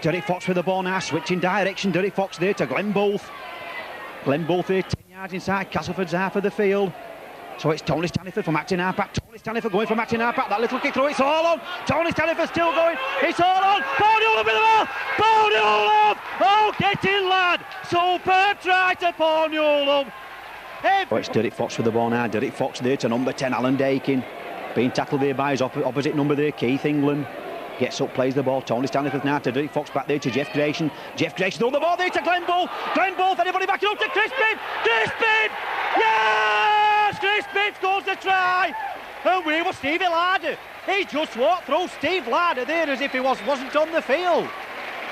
Derek Fox with the ball now, switching direction. Derek Fox there to Glenn Bolt. Glenn Bolt there, 10 yards inside Castleford's half of the field. So it's Tony Staniford from Acton Harpack. Tony Staniford going from Acton Harpack. That little kick through, it's all on. Tony Staniford still going. It's all on. Paul Newland with the ball. Paul Newland. Oh, get in, lad. Superb try to Paul Newland. Oh, it's Derek Fox with the ball now. Derek Fox there to number 10, Alan Dakin. Being tackled there by his opposite number there, Keith England. Gets up, plays the ball. Tony Staniford now to Derek Fox, back there to Jeff Grayson. Jeff Grayson throw the ball there to Glenn Bull. Glenn Bull, anybody backing up to Chris Bibb. Chris Bibb! Yes! Chris Bibb scores the try. And we were Stevie Larder. He just walked through Steve Larder there as if he wasn't on the field.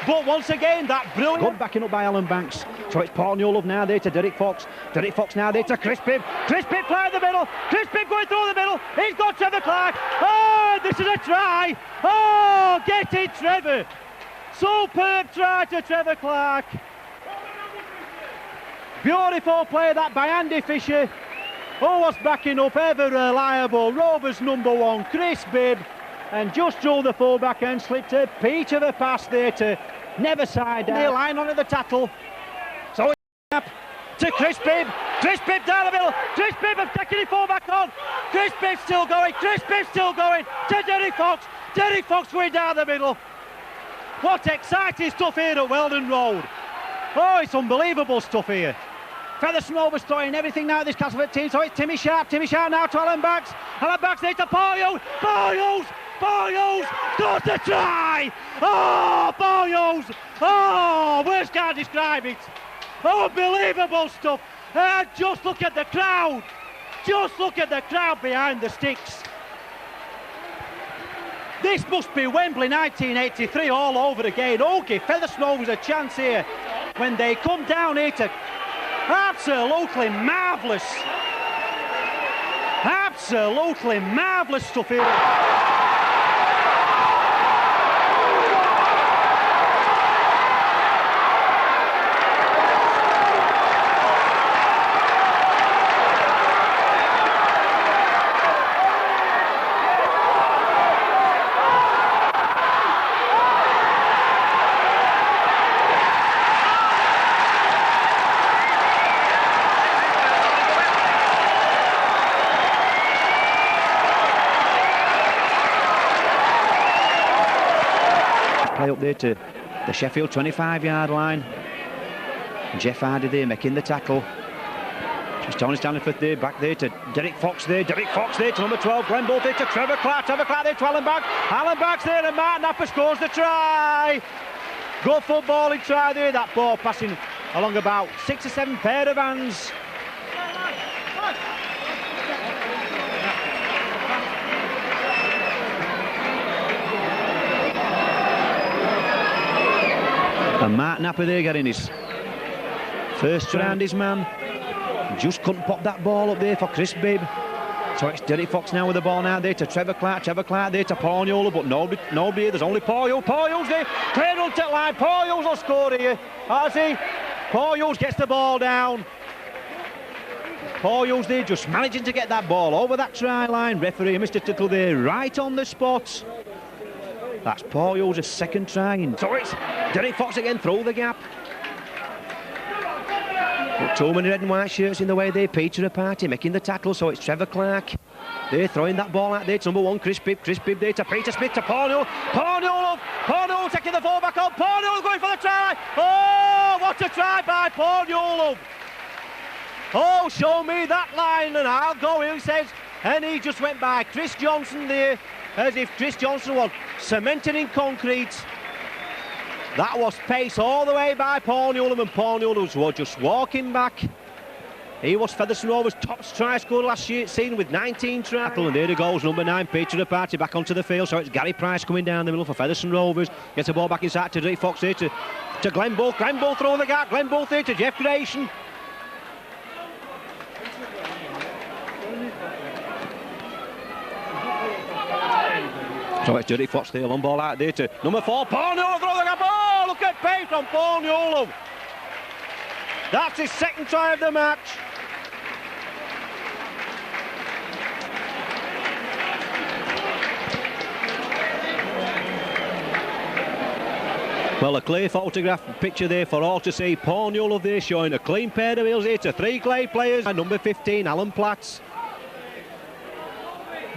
But once again, that brilliant... Good backing up by Alan Banks. So it's Paul Newlove now there to Derek Fox. Derek Fox now there to Chris Bibb. Chris Bibb playing the middle. Chris Bibb going through the middle. He's got Trevor Clark. Oh, this is a try. Oh, get it, Trevor. Superb try to Trevor Clark. Beautiful play that by Andy Fisher. Oh, was backing up ever reliable Rovers #1, Chris Bibb. And just drew the fullback and slipped a peach of a pass there to Neverside. The line on at the tackle. So it's up to Chris Bibb. Chris Bibb down the middle. Chris Bibb have taken it fullback on. Chris Bibb still going. Chris Bibb still going to Derek Fox. Derek Fox going down the middle. What exciting stuff here at Weldon Road. Oh, it's unbelievable stuff here. Featherstone Rovers throwing everything now at this Castleford team. So it's Timmy Sharp. Timmy Sharp now to Alan Banks. Alan Banks there to Paul Hughes. Paul Hughes. Paul Hughes got the try! Oh, Paul Hughes! Oh, words can't describe it. Unbelievable stuff. Just look at the crowd. Just look at the crowd behind the sticks. This must be Wembley 1983 all over again. Oh, give Featherstone Rovers a chance here when they come down here to absolutely marvellous. Absolutely marvellous stuff here. Play up there to the Sheffield 25-yard line. Jeff Hardy there making the tackle. Just Tony Staniford there, back there to Derek Fox there. Derek Fox there to number 12, Glenn Bolt there to Trevor Clark. Trevor Clark there to Alan Banks. Alan Banks there and Martin Napper scores the try. Good footballing try there. That ball passing along about 6 or 7 pair of hands. And Mark Napper there getting his first round, his man. Just couldn't pop that ball up there for Chris Bibb. So it's Derek Fox now with the ball now there to Trevor Clark. Trevor Clark there to Paul Newland, but nobody. There's only Paul Hughes. Paul Hughes there. Clear on to line. Paul Hughes will score here. Has he? Paul Hughes gets the ball down. Paul Hughes there just managing to get that ball over that try line. Referee Mr. Tuttle there right on the spot. That's Paul Hughes' second try. So it's Derek Fox again through the gap. But too many red and white shirts in the way there. Peter Party making the tackle, so it's Trevor Clark. They're throwing that ball out there to number 1, Chris Bibb. Chris Bibb there to Peter Smith to Paul Newland. Paul Newland. Paul Newland taking the fullback on. Paul Newland going for the try. Oh, what a try by Paul Newland. Oh, show me that line and I'll go, he says. And he just went by Chris Johnson there, as if Chris Johnson was cemented in concrete. That was pace all the way by Paul Newland, and Paul Newland was just walking back. He was Featherstone Rovers' top try scorer last year, seen with 19 tries. And there he goes, number 9, Peter Party back onto the field. So it's Gary Price coming down the middle for Featherstone Rovers. Gets the ball back inside to Derek Fox here to Glenn Bull. Glenn Bull through the gap. Glenn Bull there to Jeff Grayson. So it's Derek Fox there, one ball out there to number 4, Paul Newland through the gap. Oh, look at pace from Paul Newland. That's his second try of the match. Well, a clear photograph picture there for all to see. Paul Newell there showing a clean pair of wheels here to 3 Glade players. And number 15, Alan Platts.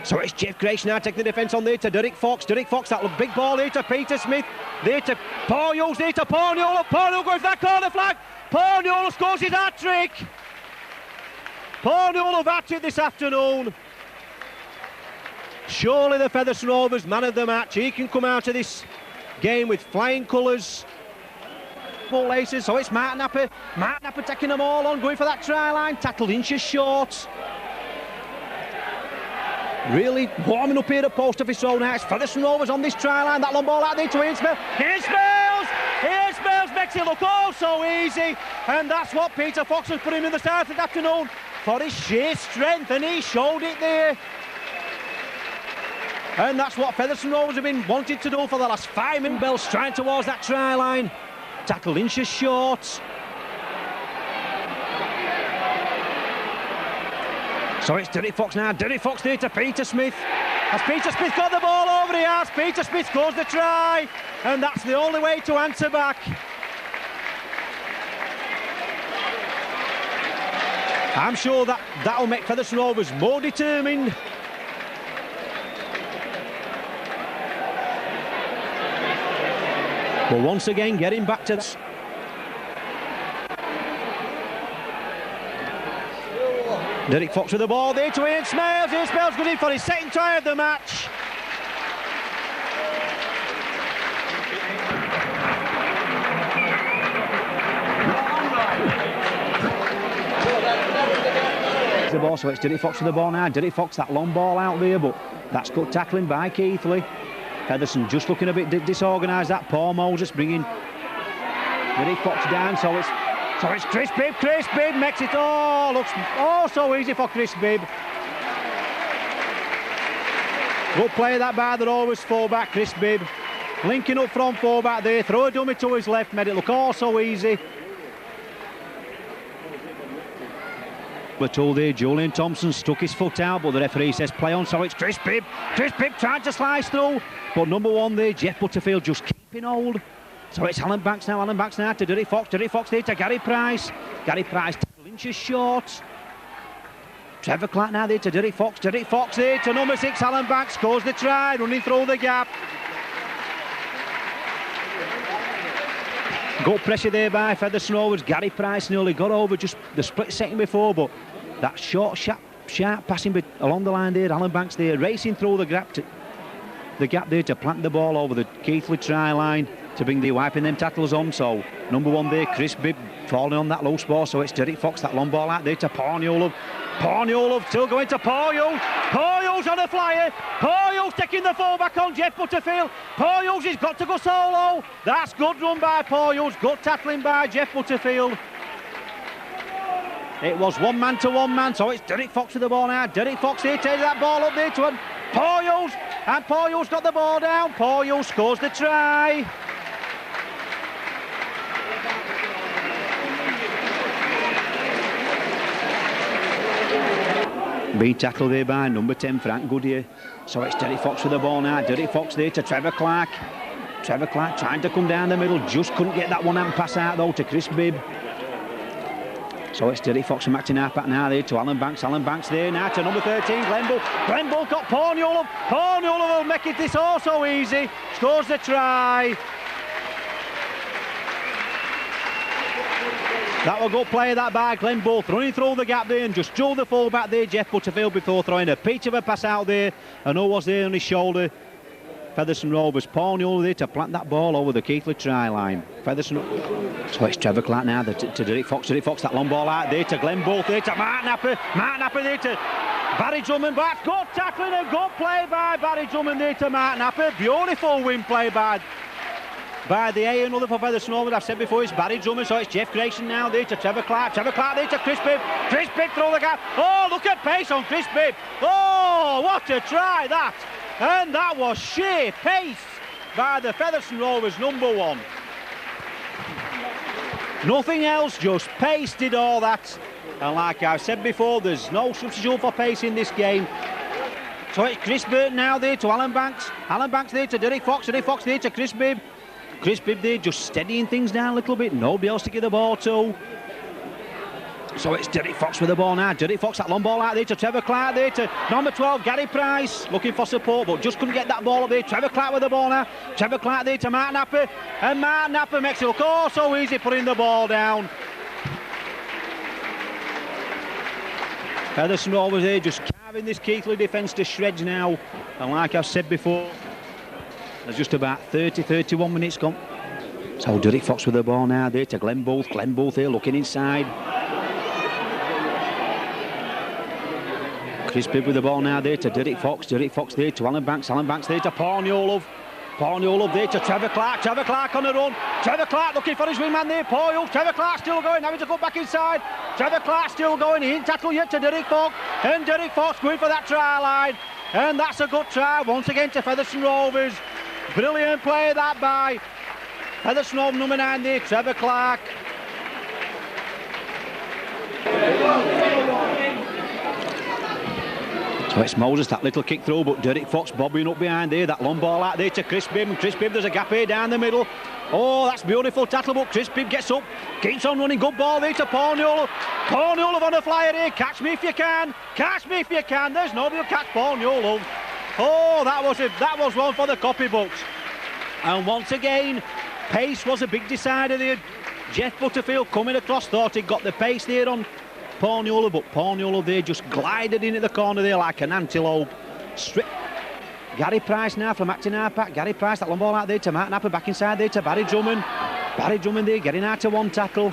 So it's Jeff Grace now taking the defence on there to Derek Fox. Derek Fox, that big ball there to Peter Smith. There to Paul Newell, there to Paul Newell. Paul Newell goes for that corner flag. Paul Newell scores his hat-trick. Paul Newell have hat-trick this afternoon. Surely the Featherstone Rovers man of the match. He can come out of this game with flying colours. Ball aces, so it's Martin Napper. Martin Napper taking them all on, going for that try line. Tackled inches short. Really warming up here at Post Office Road now. It's Featherstone Rovers on this try line. That long ball out there to Ian Smails. Ian Smails! Ian Smails makes it look all so easy. And that's what Peter Fox has put him in the start of the afternoon for his sheer strength, and he showed it there. And that's what Featherstone Rovers have been wanting to do for the last 5 minutes. Bell straight towards that try line. Tackled inches short. So it's Derek Fox now. Derek Fox there to Peter Smith. Has Peter Smith got the ball over? He has. Peter Smith scores the try. And that's the only way to answer back. I'm sure that'll make Featherstone Rovers more determined. But once again, getting back to this. Derek Fox with the ball there to Ian Smails. Ian Smails goes in for his second try of the match. The ball, so it's Derek Fox with the ball now. Derek Fox, that long ball out there, but that's good tackling by Keithley. Featherstone just looking a bit disorganised. That Paul Moses bringing Derek Fox down, so it's Chris Bibb. Chris Bibb makes it all looks so easy for Chris Bibb. Good play that by the Rovers fullback Chris Bibb, linking up from fullback there, throw a dummy to his left, made it look all so easy. We're told there Julian Thompson stuck his foot out, but the referee says play on, so it's Chris Bibb. Chris Bibb trying to slice through, but number 1 there, Jeff Butterfield, just keeping hold. So it's Alan Banks now to Derek Fox. Derek Fox there to Gary Price. Gary Price inches short. Trevor Clark now there to Derek Fox. Derek Fox there to number 6, Alan Banks, scores the try, running through the gap. Good pressure there by Featherstone Rovers. Gary Price nearly got over just the split second before, but that short, sharp passing along the line there. Alan Banks there racing through the gap there to plant the ball over the Keithley try line to bring the wiping them tackles on. So number 1 there, Chris Bibb, falling on that loose ball. So it's Derek Fox, that long ball out there to Paul Newell. Paul Newell still going to Paul Hughes. Paul Hughes on a flyer. Paul Hughes taking the fullback on Jeff Butterfield. Paul Hughes has got to go solo. That's good run by Paul Hughes. Good tackling by Jeff Butterfield. It was 1 man to 1 man, so it's Derek Fox with the ball now. Derek Fox here taking that ball up there to him. Paul Hughes, and Paul Hughes got the ball down. Paul Hughes scores the try. Being tackled there by number 10, Frank Goodyear. So it's Derek Fox with the ball now. Derek Fox there to Trevor Clark. Trevor Clark trying to come down the middle, just couldn't get that one-hand pass out though to Chris Bibb. So it's Derek Fox from acting half-back now there to Alan Banks. Alan Banks there now to number 13, Glenn Bull. Glenn Bull got Paul Newell. Paul Newell will make it this all so easy. Scores the try. That was a good play that by Glenn Bull, running through the gap there and just drew the full-back there, Jeff Butterfield, before throwing a peach of a pass out there. And who was there on his shoulder? Featherstone Rovers. Paul Newell there to plant that ball over the Keithley try line. Featherstone. So it's Trevor Clark now to Derek Fox. Derek Fox, that long ball out there to Glenn Bull, there to Martin Napper. Martin Napper there to Barry Drummond. Back. Good tackling and good play by Barry Drummond there to Martin Napper. Beautiful win play by the A, another for Featherstone Rovers. I've said before, it's Barry Drummond, so it's Jeff Grayson now there to Trevor Clark. Trevor Clark there to Chris Bibb. Chris Bibb through the gap. Oh, look at pace on Chris Bibb. Oh, what a try that. And that was sheer pace by the Featherstone Rovers number 1. Nothing else, just pace did all that. And like I've said before, there's no substitute for pace in this game. So it's Chris Burton now there to Alan Banks. Alan Banks there to Derek Fox. Derek Fox there to Chris Bibb. Chris Bibb there just steadying things down a little bit. Nobody else to give the ball to. So it's Derek Fox with the ball now. Derek Fox, that long ball out there to Trevor Clark there to number 12, Gary Price, looking for support but just couldn't get that ball up there. Trevor Clark with the ball now. Trevor Clark there to Mark Napper, and Mark Napper makes it look oh so easy putting the ball down. Featherstone Rovers there just carving this Keighley defence to shreds now, and like I've said before, there's just about 30-31 minutes gone. So Derek Fox with the ball now there to Glenn Booth. Glenn Booth here looking inside. Chris Bibb with the ball now there to Derek Fox. Derek Fox there to Alan Banks. Alan Banks there to Paul Newlove. Paul Newlove there to Trevor Clark. Trevor Clark on the run. Trevor Clark looking for his wingman there. Paul Newlove. Trevor Clark still going. Having to go back inside. Trevor Clark still going. He didn't tackle yet to Derek Fox. And Derek Fox going for that try line. And that's a good try once again to Featherstone Rovers. Brilliant play that by Featherstone Rovers number 9 there, Trevor Clark. So it's Moses, that little kick through, but Derek Fox bobbing up behind there, that long ball out there to Chris Bibb, and Chris Bibb, there's a gap here down the middle. Oh, that's beautiful tackle, but Chris Bibb gets up, keeps on running, good ball there to Paul Newlove. Paul Newlove on a flyer here, catch me if you can, catch me if you can, there's nobody to catch Paul Newlove. Oh, that was one for the copybooks. And once again, pace was a big decider there. Jeff Butterfield coming across, thought he'd got the pace there on Paul Newlove, but Paul Newlove there just glided in at the corner there like an antelope. Gary Price now from Acton Harpack. Gary Price, that long ball out there to Mark Napper, back inside there to Barry Drummond. Barry Drummond there getting out to one tackle.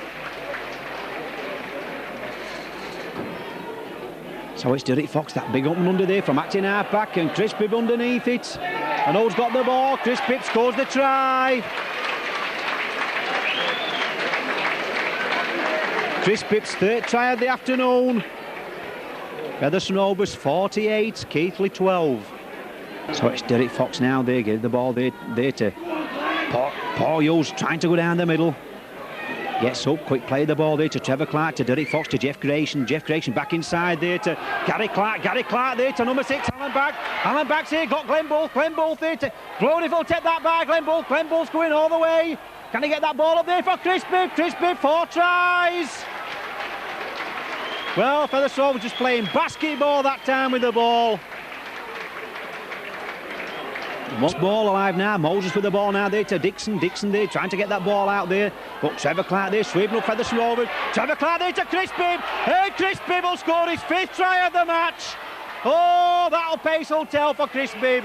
So it's Derek Fox, that big open under there from Acton Harpack, and Chris Bibb underneath it. And who's got the ball? Chris Bibb scores the try. Chris Bibb's third try of the afternoon. Featherstone Rovers 48, Keighley 12. So it's Derek Fox now there, getting the ball there to Paul Hughes, trying to go down the middle. Gets up, quick play the ball there to Trevor Clark, to Derek Fox, to Jeff Grayson. Jeff Grayson back inside there to Gary Clark. Gary Clark there to number 6, Alan Banks. Alan Banks here, got Glenn Booth. Glenn Booth there to Gloriful, take that by Glenn Booth. Glenn Booth's going all the way. Can he get that ball up there for Chris Bibb? Chris Bibb, 4 tries. Well, Featherstone was just playing basketball that time with the ball. One ball alive now. Moses with the ball now there to Dixon. Dixon there trying to get that ball out there. But Trevor Clark there sweeping up Featherstone Rovers. Trevor Clark there to Chris Bibb. And Chris Bibb will score his 5th try of the match. Oh, that'll pay some tell for Chris Bibb.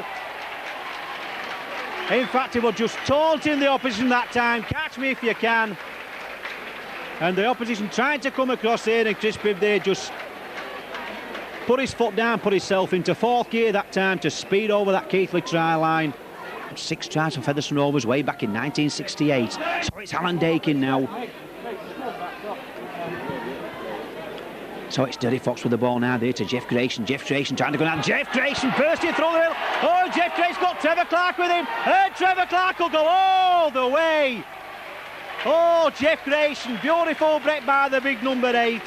In fact, he was just taunting the opposition that time. Catch me if you can. And the opposition trying to come across here, and Chris Bibb there just put his foot down, put himself into 4th gear that time to speed over that Keighley try line. 6 tries for Featherstone Rovers way back in 1968. So it's Alan Dakin now. So it's Derek Fox with the ball now there to Jeff Grayson. Jeff Grayson trying to go down. Jeff Grayson bursting through the middle. Oh, Jeff Grayson got Trevor Clark with him. And Trevor Clark will go all the way. Oh, Jeff Grayson, beautiful break by the big number 8.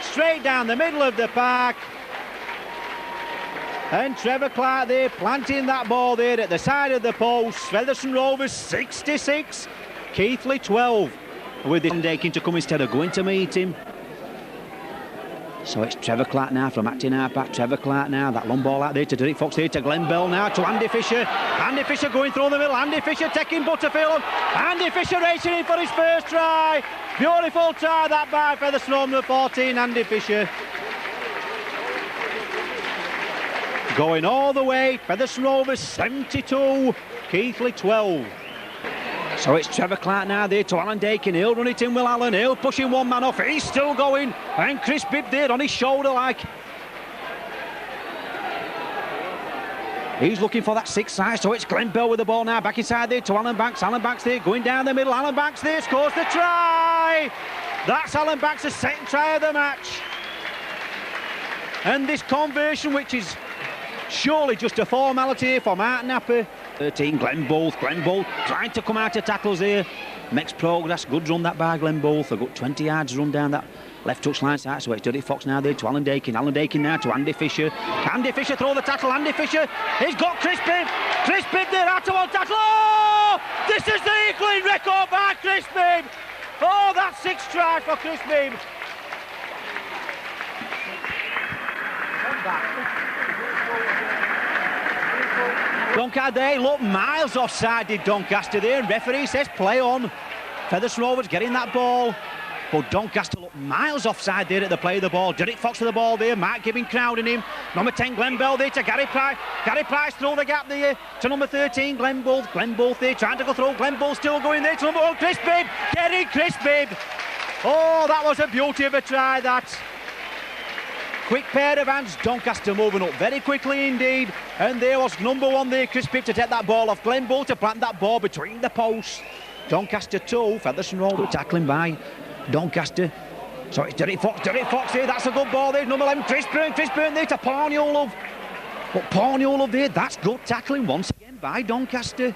Straight down the middle of the park. And Trevor Clark there planting that ball there at the side of the post. Featherstone Rovers 66, Keighley 12. With Alan Dakin to come instead of going to meet him. So it's Trevor Clark now from Acton Harpack. Trevor Clark now, that long ball out there to Derek Fox there to Glenn Bell now to Andy Fisher. Andy Fisher going through the middle. Andy Fisher taking Butterfield on. Andy Fisher racing in for his 1st try. Beautiful try that by Featherstone number 14, Andy Fisher. Going all the way, Featherstone Rovers 72, Keighley 12. So it's Trevor Clark now there to Alan Dakin. He'll run it in with Alan. He'll pushing one man off. He's still going. And Chris Bibb there on his shoulder like. He's looking for that 6th try. So it's Glenn Bell with the ball now. Back inside there to Alan Banks. Alan Banks there going down the middle. Alan Banks there scores the try. That's Alan Banks' 2nd try of the match. And this conversion, which is surely just a formality here for Mark Napper. 13, Glenn Booth trying to come out of tackles here. Makes progress, good run that by Glenn Booth. A good 20 yards run down that left touch line side. So it's Derek Fox now there to Alan Dakin. Alan Dakin now to Andy Fisher. Andy Fisher throw the tackle. Andy Fisher, he's got Chris Bibb. Chris Bibb there out to one tackle. Oh! This is the try for Chris Bibb. Doncaster, they look miles offside, did Doncaster there, and referee says play on. Featherstone Rovers getting that ball, but Doncaster look miles offside there at the play of the ball. Derek Fox with the ball there, Mark Gibbon crowding him. Number 10, Glenn Bell there to Gary Price. Gary Price through the gap there to number 13, Glenn Bulth. Glenn Bulth there trying to go through. Glenn Bulth still going there to number 1, Chris Bibb. Getting Chris Bibb. Oh, that was a beauty of a try, that. Quick pair of hands, Doncaster moving up very quickly indeed. And there was number 1 there, Chris Bibb, to take that ball off Glenn Bulth to plant that ball between the posts. Doncaster 2, Featherstone Rovers tackling by Doncaster. So it's Derek Fox here, that's a good ball there, number 11, Chris Byrne there to Parnulov. But Parnulov there, that's good tackling once again by Doncaster.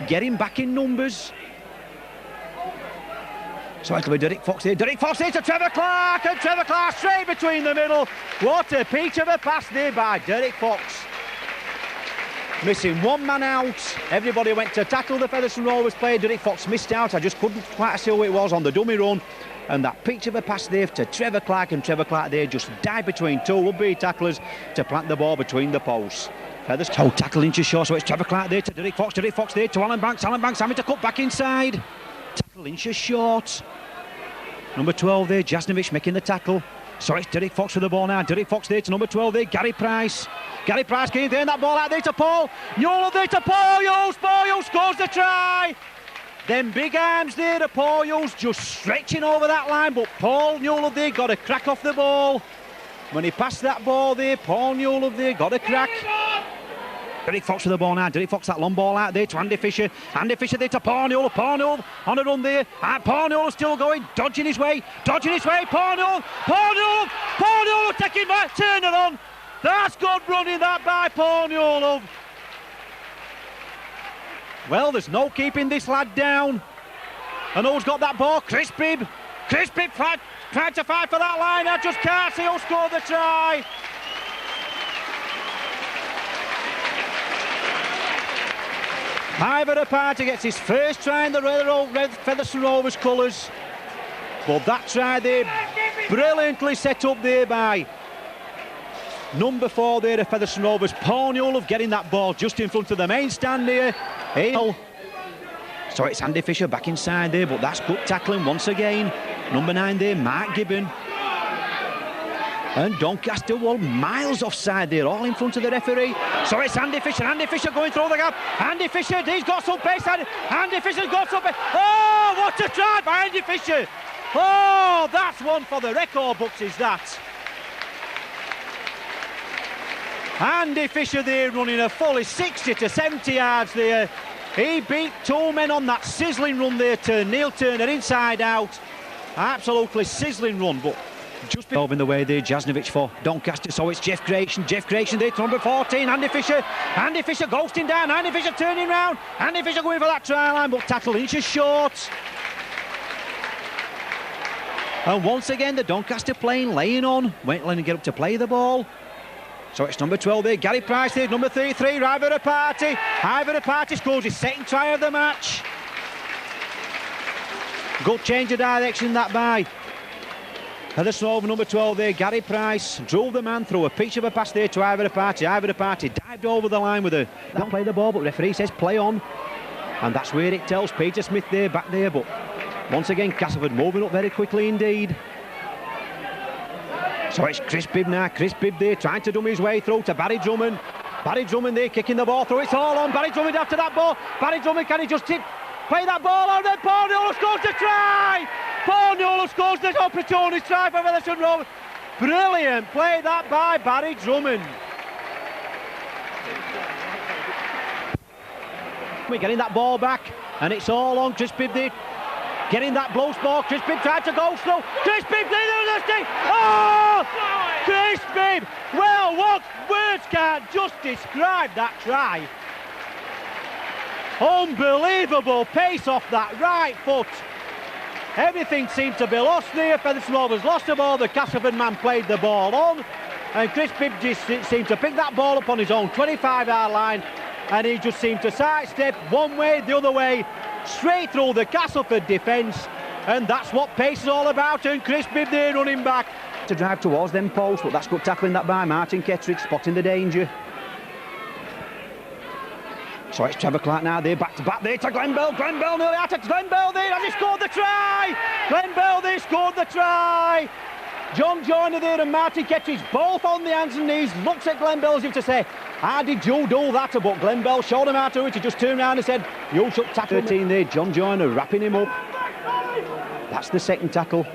Getting back in numbers. So it'll be Derek Fox there to Trevor Clark, and Trevor Clark straight between the middle. What a peach of a pass there by Derek Fox. Missing one man out. Everybody went to tackle the Featherstone Rovers player. Derek Fox missed out. I just couldn't quite see who it was on the dummy run. And that peach of a pass there to Trevor Clark, and Trevor Clark there just dived between two would-be tacklers to plant the ball between the posts. Featherstone tackle inches short, so it's Trevor Clark there to Derek Fox there to Alan Banks having to cut back inside. Tackle inches short. Number 12 there, Jasnovic making the tackle. So it's Derek Fox with the ball now. Derek Fox there to number 12 there, Gary Price. Gary Price getting there, that ball out there to Paul. Newell there to Paul Hughes. Paul Hughes scores the try. Them big arms there to Paul Hughes, just stretching over that line, but Paul Newell there got a crack off the ball. When he passed that ball there, Paul Newell there got a crack. Derek Fox with the ball now. Derek Fox, that long ball out there to Andy Fisher. Andy Fisher there to Paul Newell. Paul Newell on a run there. And Paul Newell still going, dodging his way. Paul Newell taking back, turn it on. That's good running that by Paul Newell. Well, there's no keeping this lad down. And who's got that ball? Chris Bibb. Chris Bibb tried to fight for that line. I just can't see who scored the try. Ivor Party gets his first try in the red Featherstone Rovers colours. But that try there, brilliantly set up there by number 4 there of Featherstone Rovers, Paul Newell, getting that ball just in front of the main stand there. So it's Andy Fisher back inside there, but that's good tackling once again. Number 9 there, Mark Gibbon. And Doncaster were miles offside there, all in front of the referee. So it's Andy Fisher going through the gap. Andy Fisher, he's got some pace. Andy Fisher's got some pace. Oh, what a try by Andy Fisher. Oh, that's one for the record books, is that. Andy Fisher there running a fully 60 to 70 yards there. He beat 2 men on that sizzling run there to Neil Turner inside out. Absolutely sizzling run, but just in the way there, Jasnovic for Doncaster. So it's Jeff Creation there to number 14, Andy Fisher ghosting down, Andy Fisher turning round, Andy Fisher going for that try line, but tackle inches short. And once again the Doncaster playing laying on, won't let him get up to play the ball. So it's number 12 there, Gary Price there, number 33, Ivor Party scores his second try of the match. Good change of direction that by Featherstone Rovers, number 12 there, Gary Price drove the man through a peach of a pass there to Ivor Party. Ivor Party dived over the line with don't play the ball, but the referee says play on. And that's where it tells Peter Smith there, back there, but once again Castleford moving up very quickly indeed. So it's Chris Bibb now, Chris Bibb there trying to dummy his way through to Barry Drummond. Barry Drummond there kicking the ball through, it's all on. Barry Drummond after that ball. Barry Drummond, can he just play that ball out, then Paul Newell scores the try! Paul Newell scores the opportunity try for Featherstone Rovers. Brilliant play that by Barry Drummond. We're getting that ball back, and it's all on Chris Bibb there. Getting that close ball, Chris Bibb tried to go slow. Chris Bibb, oh! Chris Bibb! Well, what words can't just describe that try. Unbelievable pace off that right foot. Everything seemed to be lost there. Featherstone Rovers lost the ball, the Castleford man played the ball on, and Chris Bibb just seemed to pick that ball up on his own 25-yard line, and he just seemed to sidestep one way, the other way, straight through the Castleford defence and that's what pace is all about, and Chris Bibb there running back to drive towards them posts, but that's good tackling that by Martin Kettrick, spotting the danger. So it's Trevor Clark now there, back to back there to Glenn Bell. Glenn Bell nearly at it. Glenn Bell there, has he scored the try? Glenn Bell there scored the try. John Joyner there and Martin Kettrick both on the hands and knees, looks at Glenn Bell as if to say, how did you do that? But Glenn Bell showed him how to do it. He just turned around and said, you should tackle 13 there. John Joyner wrapping him up. That's the second tackle.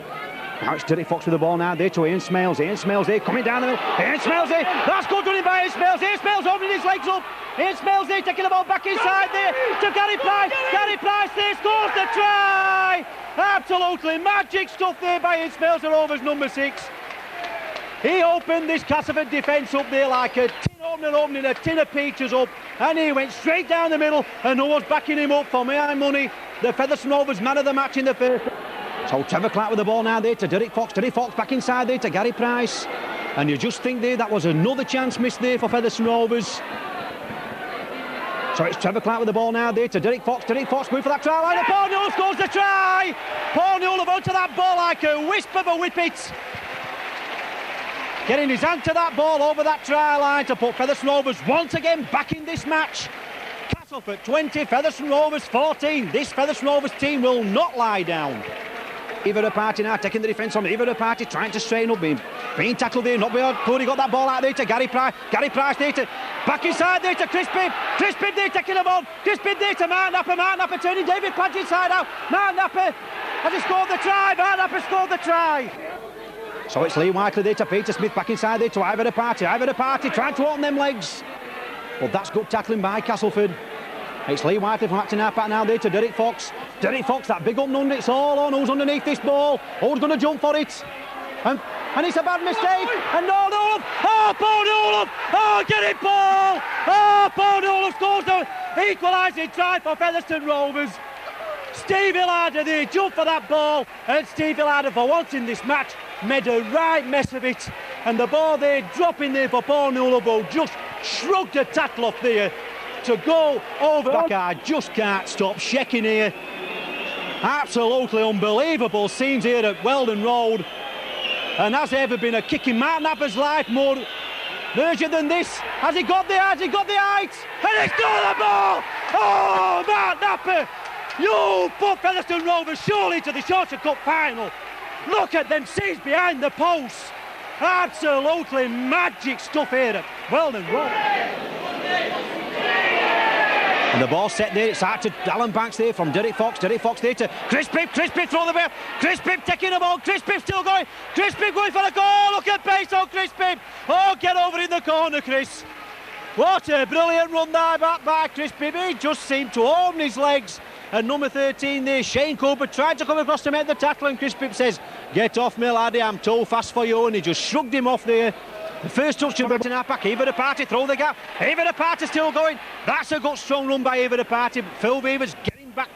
Now it's Derek Fox with the ball now there to Ian Smales. Ian Smales there coming down the middle. Ian Smales there. That's good running by Ian Smales. Ian Smales opening his legs up. Ian Smales there taking the ball back inside there to Gary Price. Gary Price there scores the try. Absolutely magic stuff there by Ian Smales, the Rovers number 6. He opened this Castleford defence up there like a tin opening a tin of peaches up, and he went straight down the middle, and no one's backing him up. For my money, the Featherstone Rovers man of the match in the first. So Trevor Clark with the ball now there to Derek Fox. Derek Fox back inside there to Gary Price. And you just think there that was another chance missed there for Featherstone Rovers. So it's Trevor Clark with the ball now there to Derek Fox. Derek Fox going for that try line. And Paul Newell scores the try. Paul Newell onto that ball like a wisp of a whippet. Getting his hand to that ball over that try line to put Featherstone Rovers once again back in this match. Castleford 20, Featherstone Rovers 14. This Featherstone Rovers team will not lie down. Eva Party now taking the defence on Eva Party, trying to strain up, being tackled there, not beyond. Cody got that ball out there to Gary Price. Gary Price there to back inside there to Chris Bibb. Chris Bibb there taking the ball. Chris Bibb there to Mark Napper. Mark Napper turning David Padge inside out. Mark Napper has he scored the try. Mark Napper scored the try. So it's Lee Whiteley there to Peter Smith, back inside there to Ivor Party. Ivor Party trying to open them legs. Well, that's good tackling by Castleford. It's Lee Whiteley from Acton Arpat now there to Derek Fox. Derek Fox, that big up and it's all on. Who's underneath this ball? Who's going to jump for it? And it's a bad mistake. And no, Newell. Oh, Paul Newell. Oh, get it, Paul. Oh, Paul Newell scores the equalising try for Featherstone Rovers. Steve Hillarder there jumped for that ball. And Steve Hillarder, for once in this match, made a right mess of it. And the ball there dropping there for Paul Newell, just shrugged a tackle off there to go over. I just can't stop shaking here. Absolutely unbelievable scenes here at Weldon Road. And has there ever been a kick in Mark Napper's life more urgent than this? Has he got the height? And he's got the ball! Oh, Mark Napper! You put Featherstone Rovers surely to the Shorter Cup final. Look at them scenes behind the posts. Absolutely magic stuff here at Weldon Road. And the ball set there, it's out to Alan Banks there from Derek Fox there to Chris Bibb throw the ball, Chris Bibb taking the ball, Chris Bibb still going, Chris Bibb going for the goal, look at pace on Chris Bibb, oh get over in the corner Chris. What a brilliant run there back by Chris Bibb, he just seemed to open his legs. And number 13 there, Shane Cooper tried to come across to make the tackle and Chris Bibb says, get off me laddie, I'm too fast for you, and he just shrugged him off there. The first touch of Martin Arpak, Eva Party throw the gap. Eva Party still going. That's a good strong run by Eva Party. Phil Beavers getting back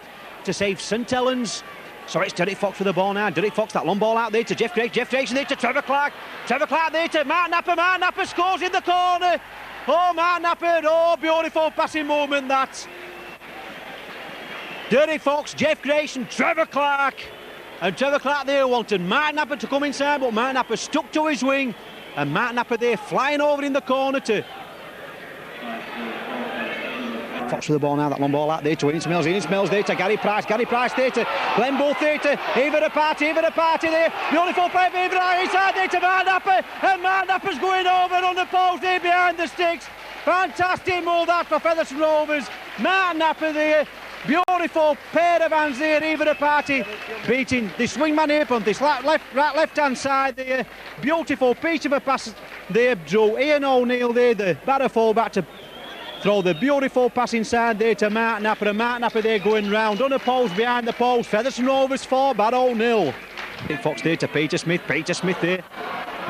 to save St Helens. So it's Derek Fox with the ball now. Derek Fox, that long ball out there to Jeff Grayson. Jeff Grayson there to Trevor Clark. Trevor Clark there to Mark Napper. Mark Napper scores in the corner. Oh, Mark Napper. Oh, beautiful passing movement that. Derek Fox, Jeff Grayson, Trevor Clark. And Trevor Clark there wanted Mark Napper to come inside, but Mark Napper stuck to his wing. And Mark Napper there flying over in the corner to Fox with the ball now, that long ball out there to Ian Smales. Ian Smales there to Gary Price there to Glenn Booth there to Eva Party there. Beautiful play for Eva inside there to Mark Napper. And Mark Napper's going over on the post there behind the sticks. Fantastic move that for Featherstone Rovers. Mark Napper there. Beautiful pair of hands there, Eva Party beating the swingman here from this left-hand side there. Beautiful piece of a pass there, drew Ian O'Neill there, the batter full-back to throw the beautiful pass inside there to Mark Napper, and Mark Napper there going round, unopposed behind the post. Featherstone Rovers 4, Barrow 0. Fox there to Peter Smith there.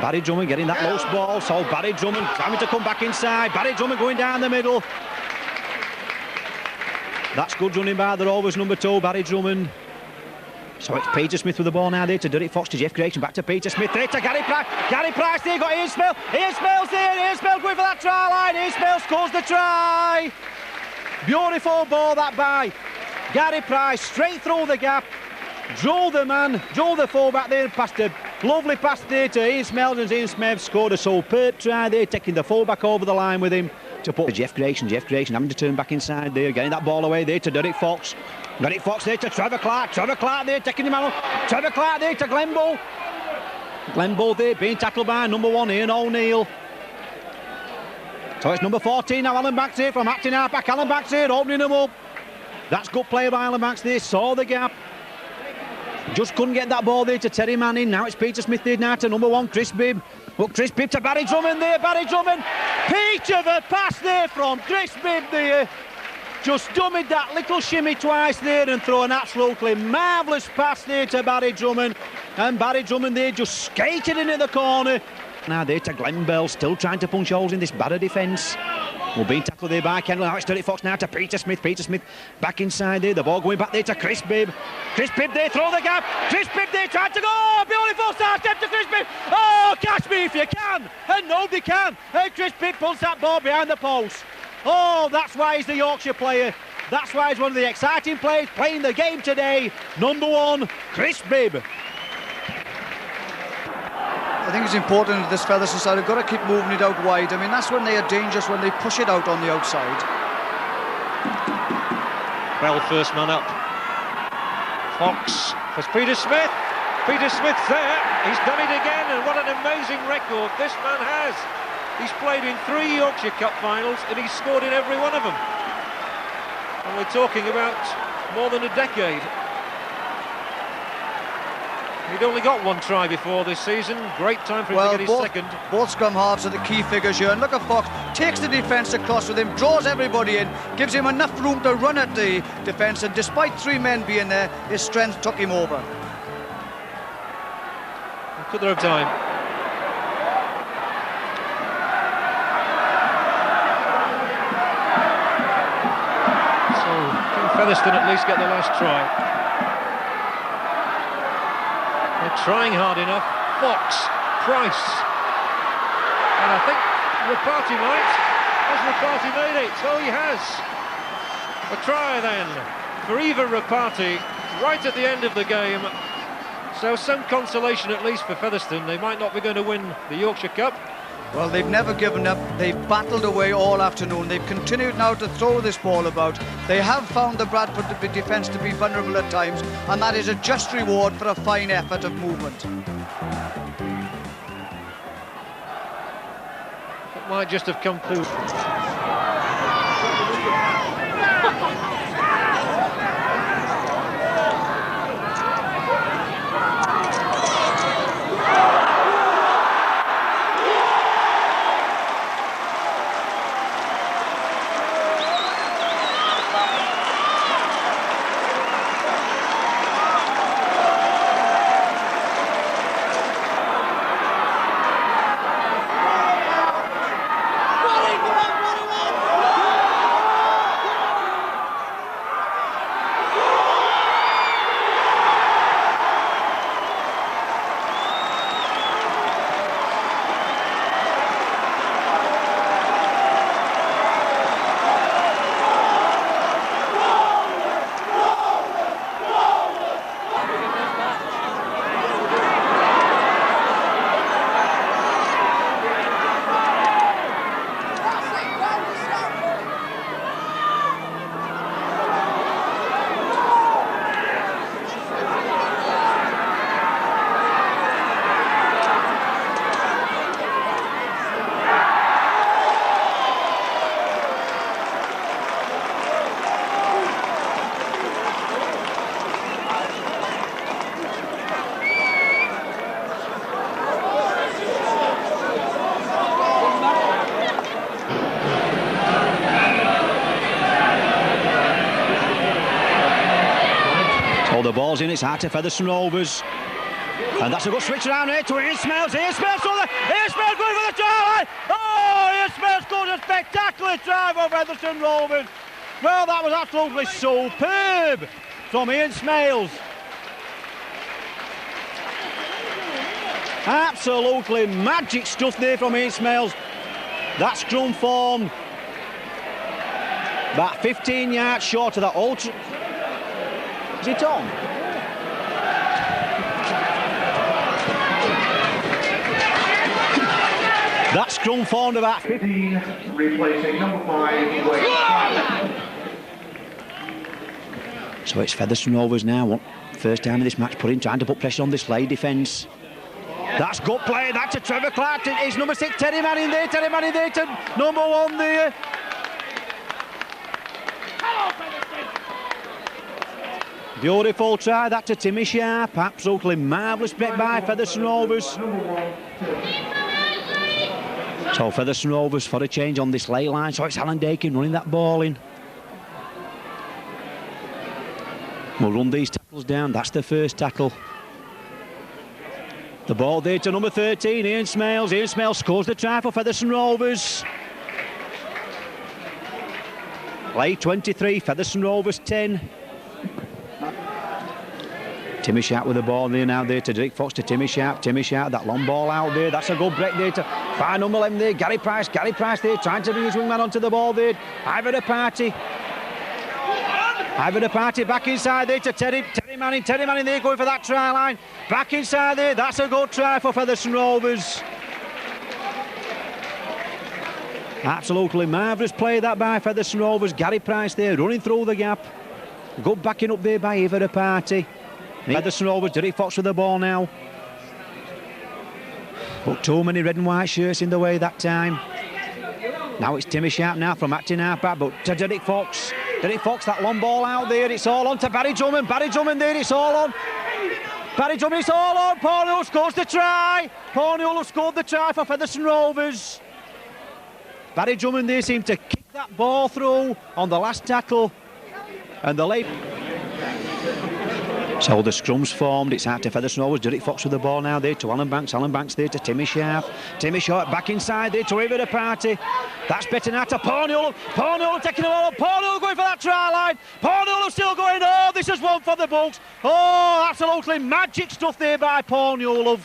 Barry Drummond getting that loose ball, so Barry Drummond trying to come back inside. Barry Drummond going down the middle. That's good running by the Rovers, number 2, Barry Drummond. So it's Peter Smith with the ball now there to Derek Fox, to Jeff Grayson, back to Peter Smith there to Gary Price. Gary Price there, got Ian Smales. Ian Smales there, Ian Smales going for that try line. Ian Smales scores the try. Beautiful ball that by Gary Price, straight through the gap. drove the man, drove the full-back there, passed a lovely pass there to Ian Smells, and Ian Smith scored a superb try there, taking the full-back over the line with him to put Jeff Grayson having to turn back inside there, getting that ball away there to Derek Fox. Derek Fox there to Trevor Clark there, taking him out. Trevor Clark there to Glenn Bull. Glenn Bull there being tackled by number 1 Ian O'Neill. So it's number 14 now, Alan Banks here from Acton half-back. Alan Banks here opening them up. That's good play by Alan Banks there, saw the gap. Just couldn't get that ball there to Terry Manning. Now it's Peter Smith there now to number 1 Chris Bibb. But Chris Bibb to Barry Drummond there, Barry Drummond. Peter, the pass there from Chris Bibb there. Just dummied that little shimmy twice there and throw an absolutely marvellous pass there to Barry Drummond. And Barry Drummond there just skated into the corner. Now there to Glenn Bell, still trying to punch holes in this Barra defence. Well, being tackled there by Kendall. Now it's Derek Fox now to Peter Smith. Peter Smith back inside there. The ball going back there to Chris Bibb. Chris Bibb there, throw the gap. Chris Bibb there trying to go. Beautiful start step to Chris Bibb. Oh, catch me if you can. And nobody can. And Chris Bibb pulls that ball behind the post. Oh, that's why he's the Yorkshire player. That's why he's one of the exciting players playing the game today. Number 1, Chris Bibb. I think it's important that this Featherstone side have got to keep moving it out wide. I mean, that's when they are dangerous, when they push it out on the outside. Bell first man up. Fox for Peter Smith. Peter Smith's there. He's done it again, and what an amazing record this man has. He's played in 3 Yorkshire Cup finals and he's scored in every one of them. And we're talking about more than a decade. He'd only got 1 try before this season. Great time for him to get his second. Both scrum halves are the key figures here. And look at Fox, takes the defence across with him, draws everybody in, gives him enough room to run at the defence, and despite 3 men being there, his strength took him over. Could there have time? Featherstone at least get the last try. They're trying hard enough. Fox, Price, and I think Rapati might. Has Rapati made it? Oh, he has. A try then for Eva Rapati right at the end of the game. So some consolation at least for Featherstone. They might not be going to win the Yorkshire Cup. Well, they've never given up. They've battled away all afternoon. They've continued now to throw this ball about. They have found the Bradford defence to be vulnerable at times, and that is a just reward for a fine effort of movement. It might just have come through. The ball's in, it's hard to Featherstone Rovers. And that's a good switch around here to Ian Smells. Ian Smells going for the try line. Oh, Ian Smells scored a spectacular try for Featherstone Rovers. Well, that was absolutely superb from Ian Smells. Absolutely magic stuff there from Ian Smells. That scrum formed about 15 yards short of that ultra. Is it on? That scrum formed about 15, replacing number 5, Wade. So it's Featherstone Rovers now. First time in this match, trying to put pressure on this Slade defence. That's good play. That's a Trevor Clark. It's number 6, Terry Manning there. Terry Manning there to number 1 there. Beautiful try. That's a Timmy Sharp. Absolutely marvellous break by Featherstone Rovers. So Featherstone Rovers for a change on this late line. So it's Alan Dakin running that ball in. We'll run these tackles down. That's the first tackle. The ball there to number 13, Ian Smales. Ian Smales scores the try for Featherstone Rovers. Play 23, Featherstone Rovers 10. Timmy Sharp with the ball there now there to Derek Fox to Timmy Sharp. Timmy Sharp, that long ball out there. That's a good break there to find number 11 there. Gary Price. Gary Price there trying to bring his wingman onto the ball there. Ivor Party. Ivor Party back inside there to Terry Manning. Terry Manning there going for that try line. Back inside there. That's a good try for Featherstone Rovers. Absolutely marvellous play that by Featherstone Rovers. Gary Price there running through the gap. Good backing up there by Ivor Party. Featherstone Rovers, Derek Fox with the ball now. But too many red and white shirts in the way that time. Now it's Timmy Sharp now from acting half-back, but to Derek Fox. Derek Fox, that long ball out there, it's all on to Barry Drummond. Barry Drummond there, it's all on. Barry Drummond, it's all on. Paul Newell scores the try. Paul Newell scored the try for Featherstone Rovers. Barry Drummond there seemed to kick that ball through on the last tackle. And the late... So the scrum's formed, it's out to Featherstone Rovers. Derek Fox with the ball now there to Alan Banks. Alan Banks there to Timmy Sharp. Timmy Sharp back inside there to Ivor Party. That's better now to Paul Newell. Paul Newell taking the ball up. Paul Newell going for that try line. Paul Newell still going. Oh, this is one for the Bullks. Oh, absolutely magic stuff there by Paul Newell.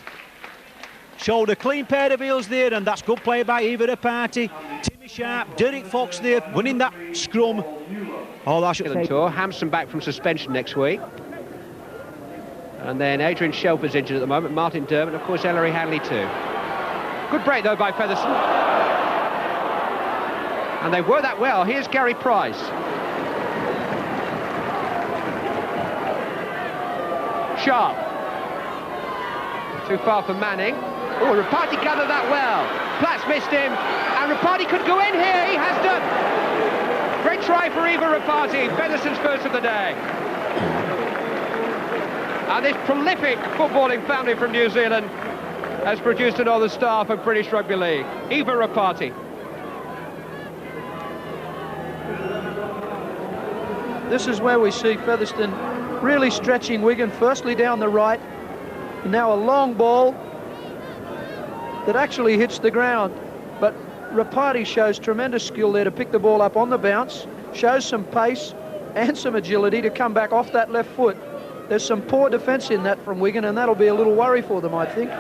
Showed a clean pair of heels there, and that's good play by Ivor Party. Timmy Sharp, Derek Fox there winning that scrum. Oh, that's tour. Hampson back from suspension next week. And then Adrian Shelford's injured at the moment, Martin Dermott, of course Ellery Hanley too. Good break though by Featherstone. And they were that well. Here's Gary Price. Sharp. Too far for Manning. Oh, Rapati gathered that well. Platts missed him, and Rapati could go in here. He has done. Great try for Ivor Rapati, Featherstone's first of the day. And this prolific footballing family from New Zealand has produced another star for British Rugby League, Ivor Rapati. This is where we see Featherstone really stretching Wigan, firstly down the right, and now a long ball that actually hits the ground. But Rapati shows tremendous skill there to pick the ball up on the bounce, shows some pace and some agility to come back off that left foot. There's some poor defence in that from Wigan, and that'll be a little worry for them, I think.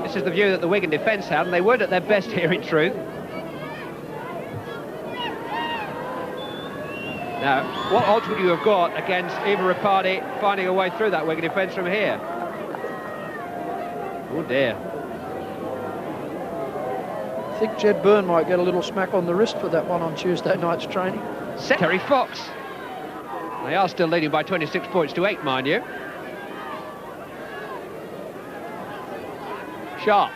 This is the view that the Wigan defence had, and they weren't at their best here in truth. Now, what odds would you have got against Ivor Rapati finding a way through that Wigan defence from here? Oh dear. I think Jed Byrne might get a little smack on the wrist for that one on Tuesday night's training. Terry Fox. They are still leading by 26 points to 8, mind you. Sharp.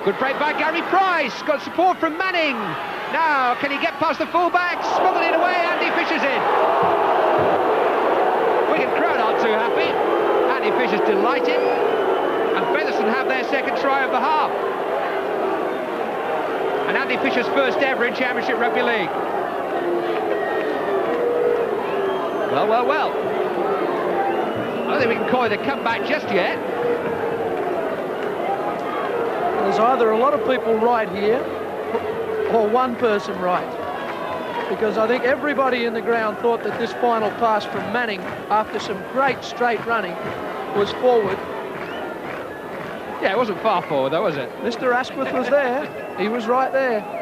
Good break by Gary Price. Got support from Manning. Now, can he get past the fullback? Smothered it away. Andy Fisher's in. Wigan crowd aren't too happy. Andy Fisher's delighted. And Featherstone have their second try of the half. And Andy Fisher's first ever in Championship Rugby League. Well, well, well. I don't think we can call it a comeback just yet. There's either a lot of people right here or one person right. Because I think everybody in the ground thought that this final pass from Manning, after some great straight running, was forward. Yeah, it wasn't far forward though, was it? Mr. Asquith was there. He was right there.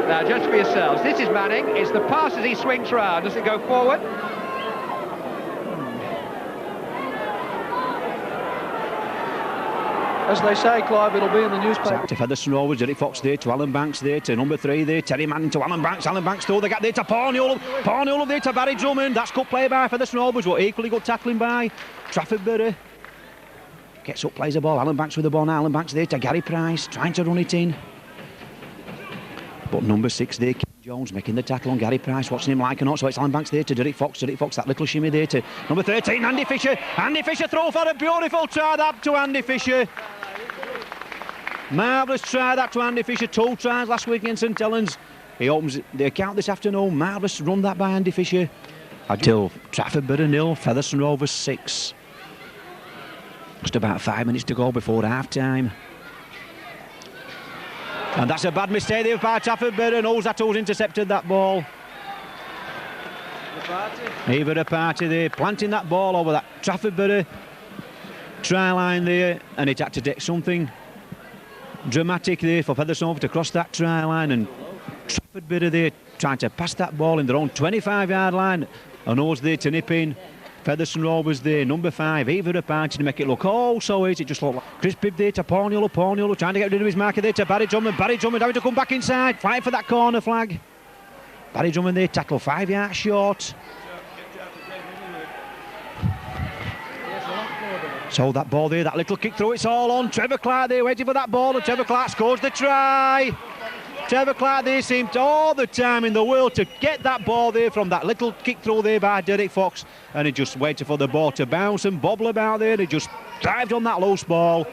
Now, judge for yourselves. This is Manning. It's the pass as he swings round. Does it go forward? As they say, Clive, it'll be in the newspaper. To Featherstone Rovers, Derek Fox there to Alan Banks there to number 3 there, Terry Manning to Alan Banks through the gap there to Paul Newell there to Barry Drummond. That's good play by Featherstone Rovers, but equally good tackling by Trafford Borough. Gets up, plays the ball, Alan Banks with the ball now, Alan Banks there to Gary Price, trying to run it in. But number 6 there, Ken Jones, making the tackle on Gary Price, watching him like or not. So it's Alan Banks there to Derek Fox, that little shimmy there to number 13, Andy Fisher. Andy Fisher throw for a beautiful try that to Andy Fisher. Marvellous try that to Andy Fisher, 2 tries last week against St Helens. He opens the account this afternoon, marvellous run that by Andy Fisher. Until Trafford Borough 0, Featherstone Rovers 6. Just about 5 minutes to go before half-time. And that's a bad mistake there by Trafford Borough. Knows that who's intercepted that ball. Eva Rapati there, planting that ball over that Trafford Borough try line there, and it had to take something dramatic there for Featherstone Rovers to cross that try line, and Trafford Borough there trying to pass that ball in their own 25-yard line, and O's there to nip in. Featherstone Rovers there, number 5, Eva Rapati to make it look so easy. Just look like Chris Bibb there to Paul Newell trying to get rid of his marker there to Barry Drummond having to come back inside, fight for that corner flag. Barry Drummond there, tackle 5 yards short. So that ball there, that little kick through, it's all on. Trevor Clark there waiting for that ball, and Trevor Clark scores the try. Trevor Clark there seemed all the time in the world to get that ball there from that little kick through there by Derek Fox, and he just waited for the ball to bounce and bobble about there, and he just dived on that loose ball.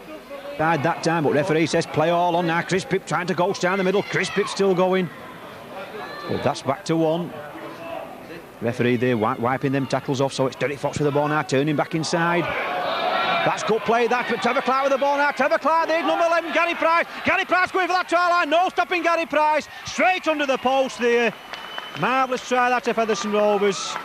Died that time, but referee says play all on now. Chris Pipp trying to ghost down the middle, Chris Pipp still going. But that's back to 1. Referee there wiping them tackles off, so it's Derek Fox with the ball now, turning back inside. That's good play, that, but Trevor Clark with the ball now. Trevor Clark there, number 11, Gary Price. Gary Price going for that try line, no stopping Gary Price. Straight under the post there. Marvellous try that to Featherstone Rovers.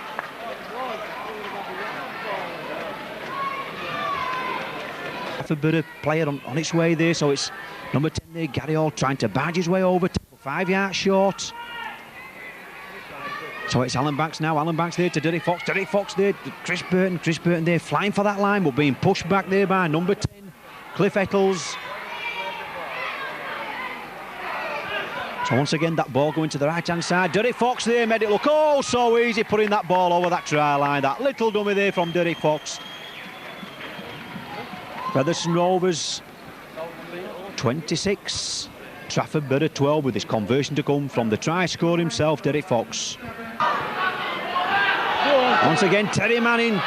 Trafford Borough player on its way there, so it's number 10 there, Gary Hall trying to barge his way over, 5 yards short. So it's Alan Banks now, Alan Banks there to Derek Fox there, Chris Burton there flying for that line, but being pushed back there by number 10, Cliff Eccles. So once again that ball going to the right hand side, Derek Fox there made it look so easy, putting that ball over that try line, that little dummy there from Derek Fox. Featherstone Rovers 26, Trafford Borough 12, with his conversion to come from the try scorer himself, Derek Fox. Once again, Terry Manning.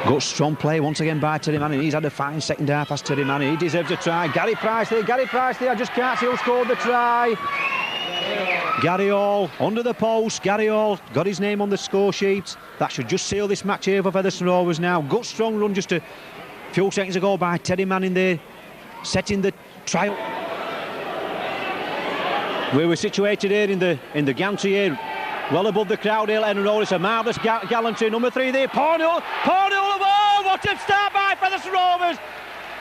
Good strong play once again by Terry Manning. He's had a fine second half as Terry Manning. He deserves a try. Gary Price there, I just can't see who scored the try. Gary Hall under the post. Gary Hall got his name on the score sheet. That should just seal this match here for Featherstone Rovers now. Good strong run just a few seconds ago by Terry Manning there, setting the trial. We were situated here in the gantry here, well above the crowd here, Lennon Road. It's a marvellous gallantry. Number 3 there, Paul Newell. Oh, what a start by Featherstone Rovers.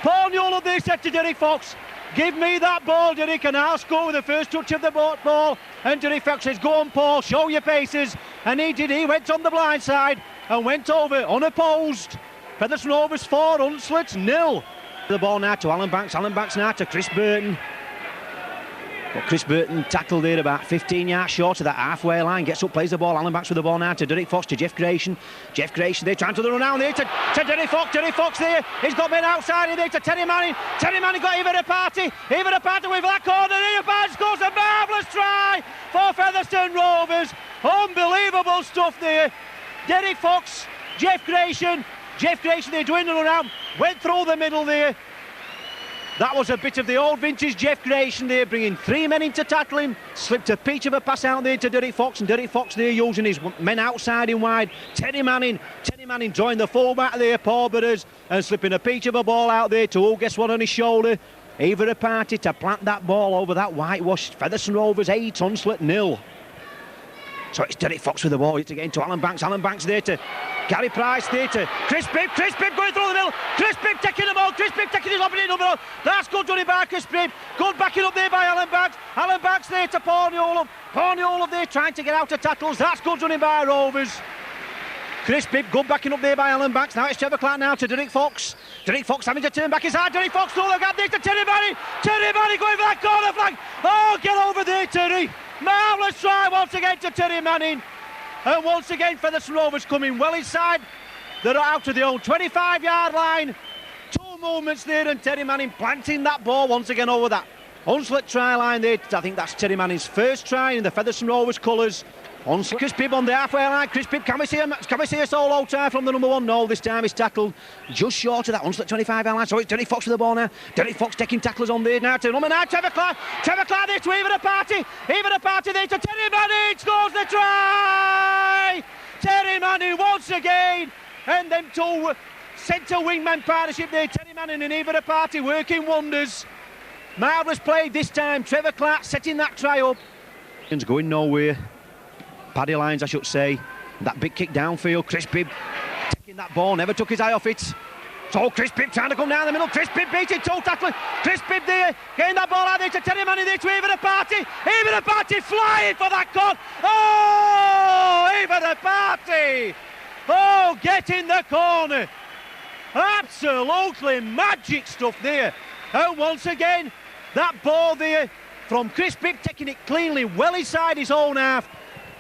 Paul Newell there said to Derek Fox, give me that ball, Derek, and I'll score with the first touch of the ball. And Derek Fox says, go on, Paul, show your paces. And he did. He went on the blind side and went over unopposed. Featherstone Rovers 4, Hunslet 0. The ball now to Alan Banks now to Chris Burton. But Chris Burton tackled there about 15 yards short of that halfway line. Gets up, plays the ball. Alan Banks with the ball now to Derek Fox, to Jeff Grayson. Jeff Grayson there trying to run down there to Derek Fox. Derek Fox there. He's got men outside in there to Terry Manning. Terry Manning got Eva Rapati. Eva Rapati with that corner. Eva Rapati scores a marvellous try for Featherstone Rovers. Unbelievable stuff there. Derek Fox, Jeff Grayson. Jeff Grayson there doing the run out. Went through the middle there. That was a bit of the old vintage Jeff Grayson there, bringing 3 men in to tackle him. Slipped a peach of a pass out there to Derek Fox, and Derek Fox there using his men outside in wide. Terry Manning joined the fullback there, Paul Burrows, and slipping a peach of a ball out there to, guess what, on his shoulder? Eva Rapati to plant that ball over that whitewashed. Featherstone Rovers 8, Hunslet 0. So it's Derek Fox with the ball to get into Alan Banks. Alan Banks there to Gary Price there to Chris Bibb going through the middle, Chris Bibb taking the ball, Chris Bibb taking his opportunity number. That's good done by Chris Bibb, good backing up there by Alan Baggs there to Paul Newell there trying to get out of tackles. That's good running by Rovers. Chris Bibb, good backing up there by Alan Baggs. Now it's Trevor Clark now to Derek Fox. Derek Fox having to turn back his side. Derek Fox through the gap there to Terry Manning. Terry Manning going for that corner flag. Oh, get over there, Terry. Marvellous try once again to Terry Manning. And once again, Featherstone Rovers coming well inside. They're out to the own 25-yard line. 2 movements there, and Terry Manning planting that ball once again over that Hunslet try line there. I think that's Terry Manning's first try in the Featherstone Rovers colours. Chris Bibb on the halfway line. Chris Bibb, can we see a solo try from the number 1? No, this time he's tackled just short of that Hunslet 25-yard line. So it's Derek Fox with the ball now. Derek Fox taking tacklers on there now to number 9, Trevor Clark. Trevor Clark there to even a party there to Terry Manning. Scores the try. Terry Manning once again. And them two centre wingman partnership there. Terry Manning and Eva Party working wonders. Marvellous play this time. Trevor Clark setting that try up. It's going nowhere. Paddy Lyons, I should say. That big kick downfield. Chris Bibb taking that ball, never took his eye off it. So Chris Bibb trying to come down the middle. Chris Bibb beating toe tackling. Chris Bibb there, getting that ball out there to Terry Manning there to Eva Party. Eva Party flying for that corner. Oh, Eva Party. Oh, get in the corner. Absolutely magic stuff there. And once again, that ball there from Chris Bibb taking it cleanly well inside his own half.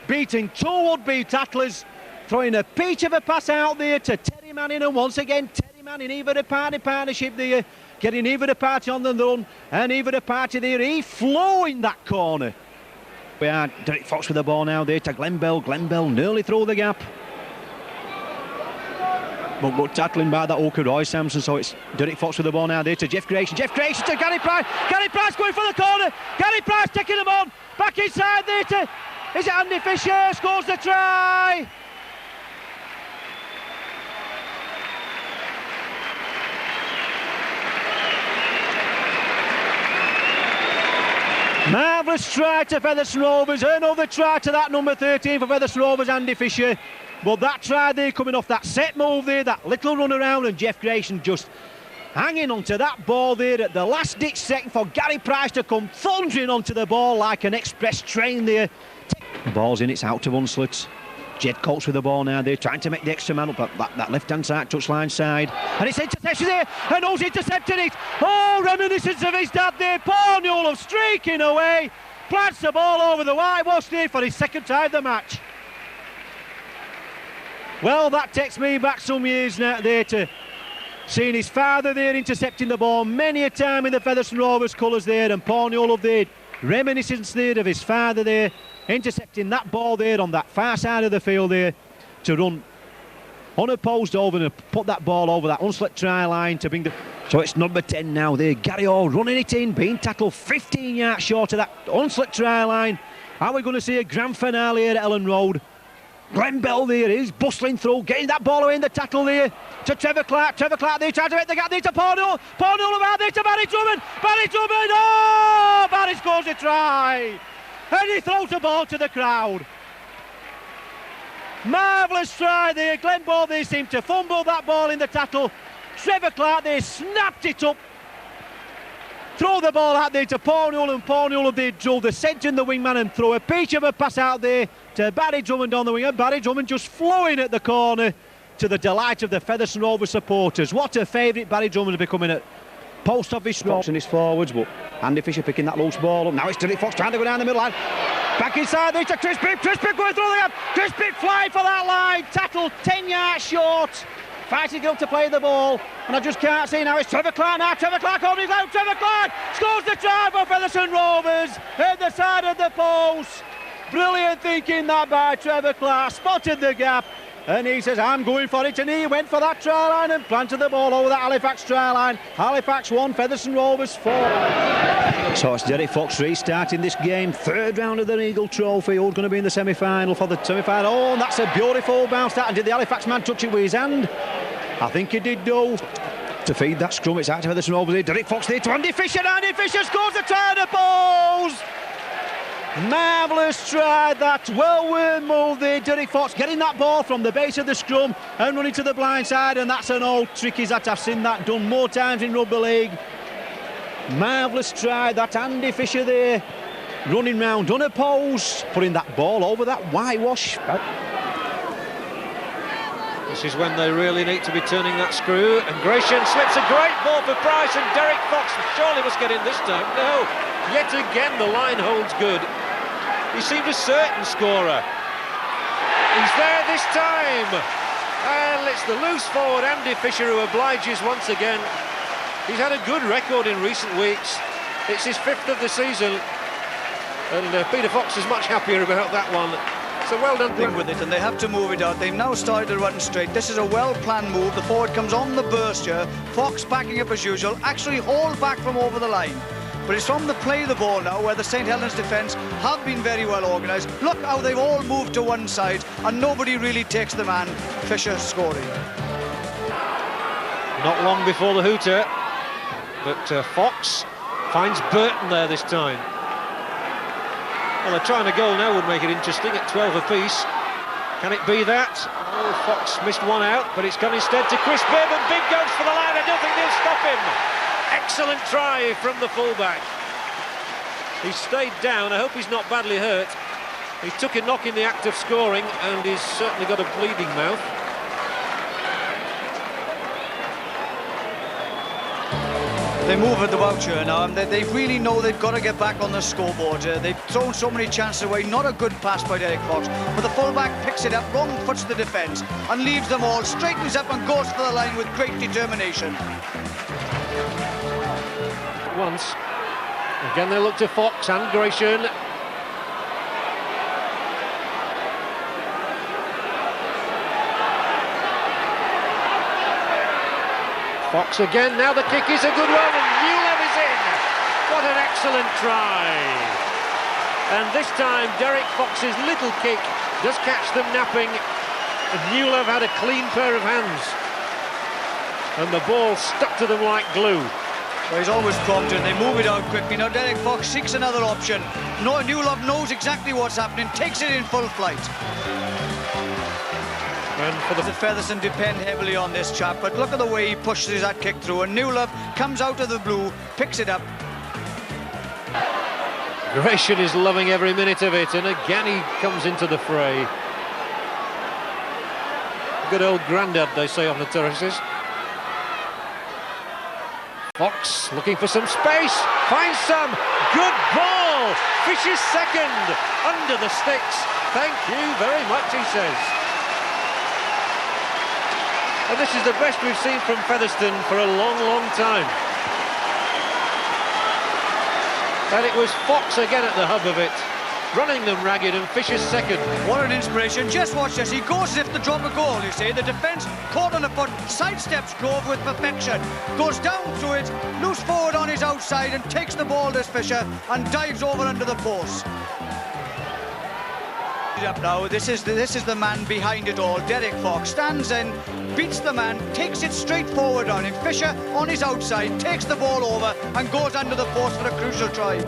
Beating 2 would-be tacklers, throwing a peach of a pass out there to Terry Manning, and once again Terry Manning, Eva Party partnership there, getting Eva Party on the run, and Eva Party there, he flew in that corner. We are Derek Fox with the ball now there to Glenn Bell nearly through the gap. But good tackling by that Oka Roy Sampson, so it's Derek Fox with the ball now there to Jeff Grayson to Gary Price. Gary Price going for the corner. Gary Price taking him on, back inside there to, is it Andy Fisher? Scores the try. Marvellous try to Featherstone Rovers. Another try to that number 13 for Featherstone Rovers, Andy Fisher. But that try there coming off that set move there, that little run around, and Jeff Grayson just hanging onto that ball there at the last ditch second for Gary Price to come thundering onto the ball like an express train there. The ball's in, it's out to Hunslet. Jed Coates with the ball now there, trying to make the extra man up that left-hand side, touchline side. And it's interception there, and who's intercepted it? Oh, reminiscence of his dad there, Paul Newell streaking away. Plants the ball over the whitewash there for his second time of the match. Well, that takes me back some years now there to seeing his father there intercepting the ball many a time in the Featherstone Rovers colours there, and Paul Newell there, reminiscence there of his father there, intercepting that ball there on that far side of the field there to run unopposed over and put that ball over that Hunslet try line to bring the... So it's number 10 now there, Gary Orr running it in, being tackled 15 yards short of that Hunslet try line. Are we going to see a grand finale here at Ellen Road? Glenn Bell there is bustling through, getting that ball away in the tackle there to Trevor Clark. Trevor Clark there trying to make the gap there to Paul Newell. Paul Newell around there to Barry Drummond. Barry Drummond, oh! Barry scores a try. And he throws the ball to the crowd. Marvellous try there. Glenn Ball there seemed to fumble that ball in the tackle. Trevor Clark there snapped it up. Throw the ball out there to Paul Newell, and Paul Newell there drew the centre and the wingman and throw a peach of a pass out there to Barry Drummond on the wing. And Barry Drummond just flowing at the corner to the delight of the Featherstone Rovers supporters. What a favourite Barry Drummond is becoming at Post Office Road and his forwards, but Andy Fisher picking that loose ball up. Now it's Derek Fox trying to go down the middle line. Back inside there to Chris Bibb. Chris Bibb going through the gap. Chris Bibb flying for that line. Tackled 10 yards short. Fighting up to play the ball. And I just can't see now. It's Trevor Clark now. Trevor Clark on his own. Trevor Clark scores the try for Featherstone Rovers at the side of the post. Brilliant thinking that by Trevor Clark. Spotted the gap. And he says, I'm going for it, and he went for that try line and planted the ball over that Halifax try line. Halifax 1, Featherstone Rovers 4. So it's Derek Fox restarting this game. Third round of the Eagle Trophy. Who's going to be in the semi-final for the semi-final? Oh, and that's a beautiful bounce that. And did the Halifax man touch it with his hand? I think he did, though. To feed that scrum, it's out to Featherstone Rovers there. Derek Fox there to Andy Fisher. Andy Fisher scores the try on the post. Marvellous try, that well-worn move there, Derek Fox, getting that ball from the base of the scrum and running to the blind side, and that's an old trick. Is that I've seen that done more times in rugby league. Marvellous try, that Andy Fisher there, running round unopposed, putting that ball over that whitewash. This is when they really need to be turning that screw, and Gratian slips a great ball for Price, and Derek Fox surely must get in this time. No, yet again the line holds good. He seemed a certain scorer. He's there this time, and it's the loose forward Andy Fisher who obliges once again. He's had a good record in recent weeks. It's his 5th of the season, and Peter Fox is much happier about that one. So well done thing with it, and they have to move it out. They've now started to run straight. This is a well-planned move. The forward comes on the burst here. Fox backing up as usual, actually hauled back from over the line. But it's from the play of the ball now where the St Helens defence have been very well organised. Look how they've all moved to one side and nobody really takes the man. Fisher scoring. Not long before the hooter, but Fox finds Burton there this time. Well, a try and a goal now would make it interesting at 12 apiece. Can it be that? Oh, Fox missed one out, but it's gone instead to Chris Bibb, and Bibb goes for the line. I don't think they'll stop him. Excellent try from the fullback. He stayed down. I hope he's not badly hurt. He took a knock in the act of scoring, and he's certainly got a bleeding mouth. They move at the voucher now, and they really know they've got to get back on the scoreboard. They've thrown so many chances away. Not a good pass by Derek Fox, but the fullback picks it up, wrong foots the defence, and leaves them all, straightens up and goes for the line with great determination. Once. Again they look to Fox and Gratian. Fox again, now the kick is a good one, and Newlev is in. What an excellent try. And this time Derek Fox's little kick does catch them napping, and Newlev had a clean pair of hands, and the ball stuck to them like glue. Well, he's always prompt, and they move it out quickly. Now Derek Fox seeks another option. Newlev knows exactly what's happening, takes it in full flight. And for the Featherstone depend heavily on this chap, but look at the way he pushes that kick through, and Newlev comes out of the blue, picks it up. Gratian is loving every minute of it, and again he comes into the fray. Good old grandad, they say on the terraces. Fox looking for some space, finds some, good ball, Fisher's second, under the sticks. Thank you very much, he says. And this is the best we've seen from Featherstone for a long, long time. And it was Fox again at the hub of it, running them ragged, and Fisher's second. What an inspiration. Just watch this. He goes as if to drop a goal, you see. The defence caught on a foot, sidesteps Grove with perfection, goes down through it, loose forward on his outside, and takes the ball, this Fisher, and dives over under the post. Up now, this is the man behind it all. Derek Fox stands in, beats the man, takes it straight forward on him. Fisher on his outside takes the ball over and goes under the post for a crucial try.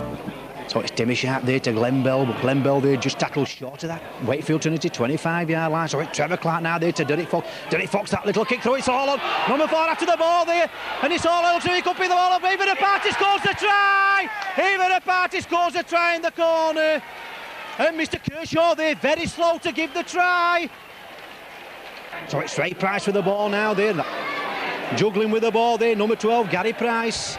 So it's Timmy Sharp there to Glenn Bell, but Glenn Bell there just tackled short of that Wakefield Trinity 25-yard line. So it's Trevor Clark now there to Derek Fox. Derek Fox, that little kick through, it's all on. Number 4 after the ball there, and it's all on. So he could pick the ball up. Even the party scores the try. Even the party scores the try in the corner. And Mr. Kershaw there, very slow to give the try. So it's Ray Price with the ball now there. Juggling with the ball there, number 12, Gary Price.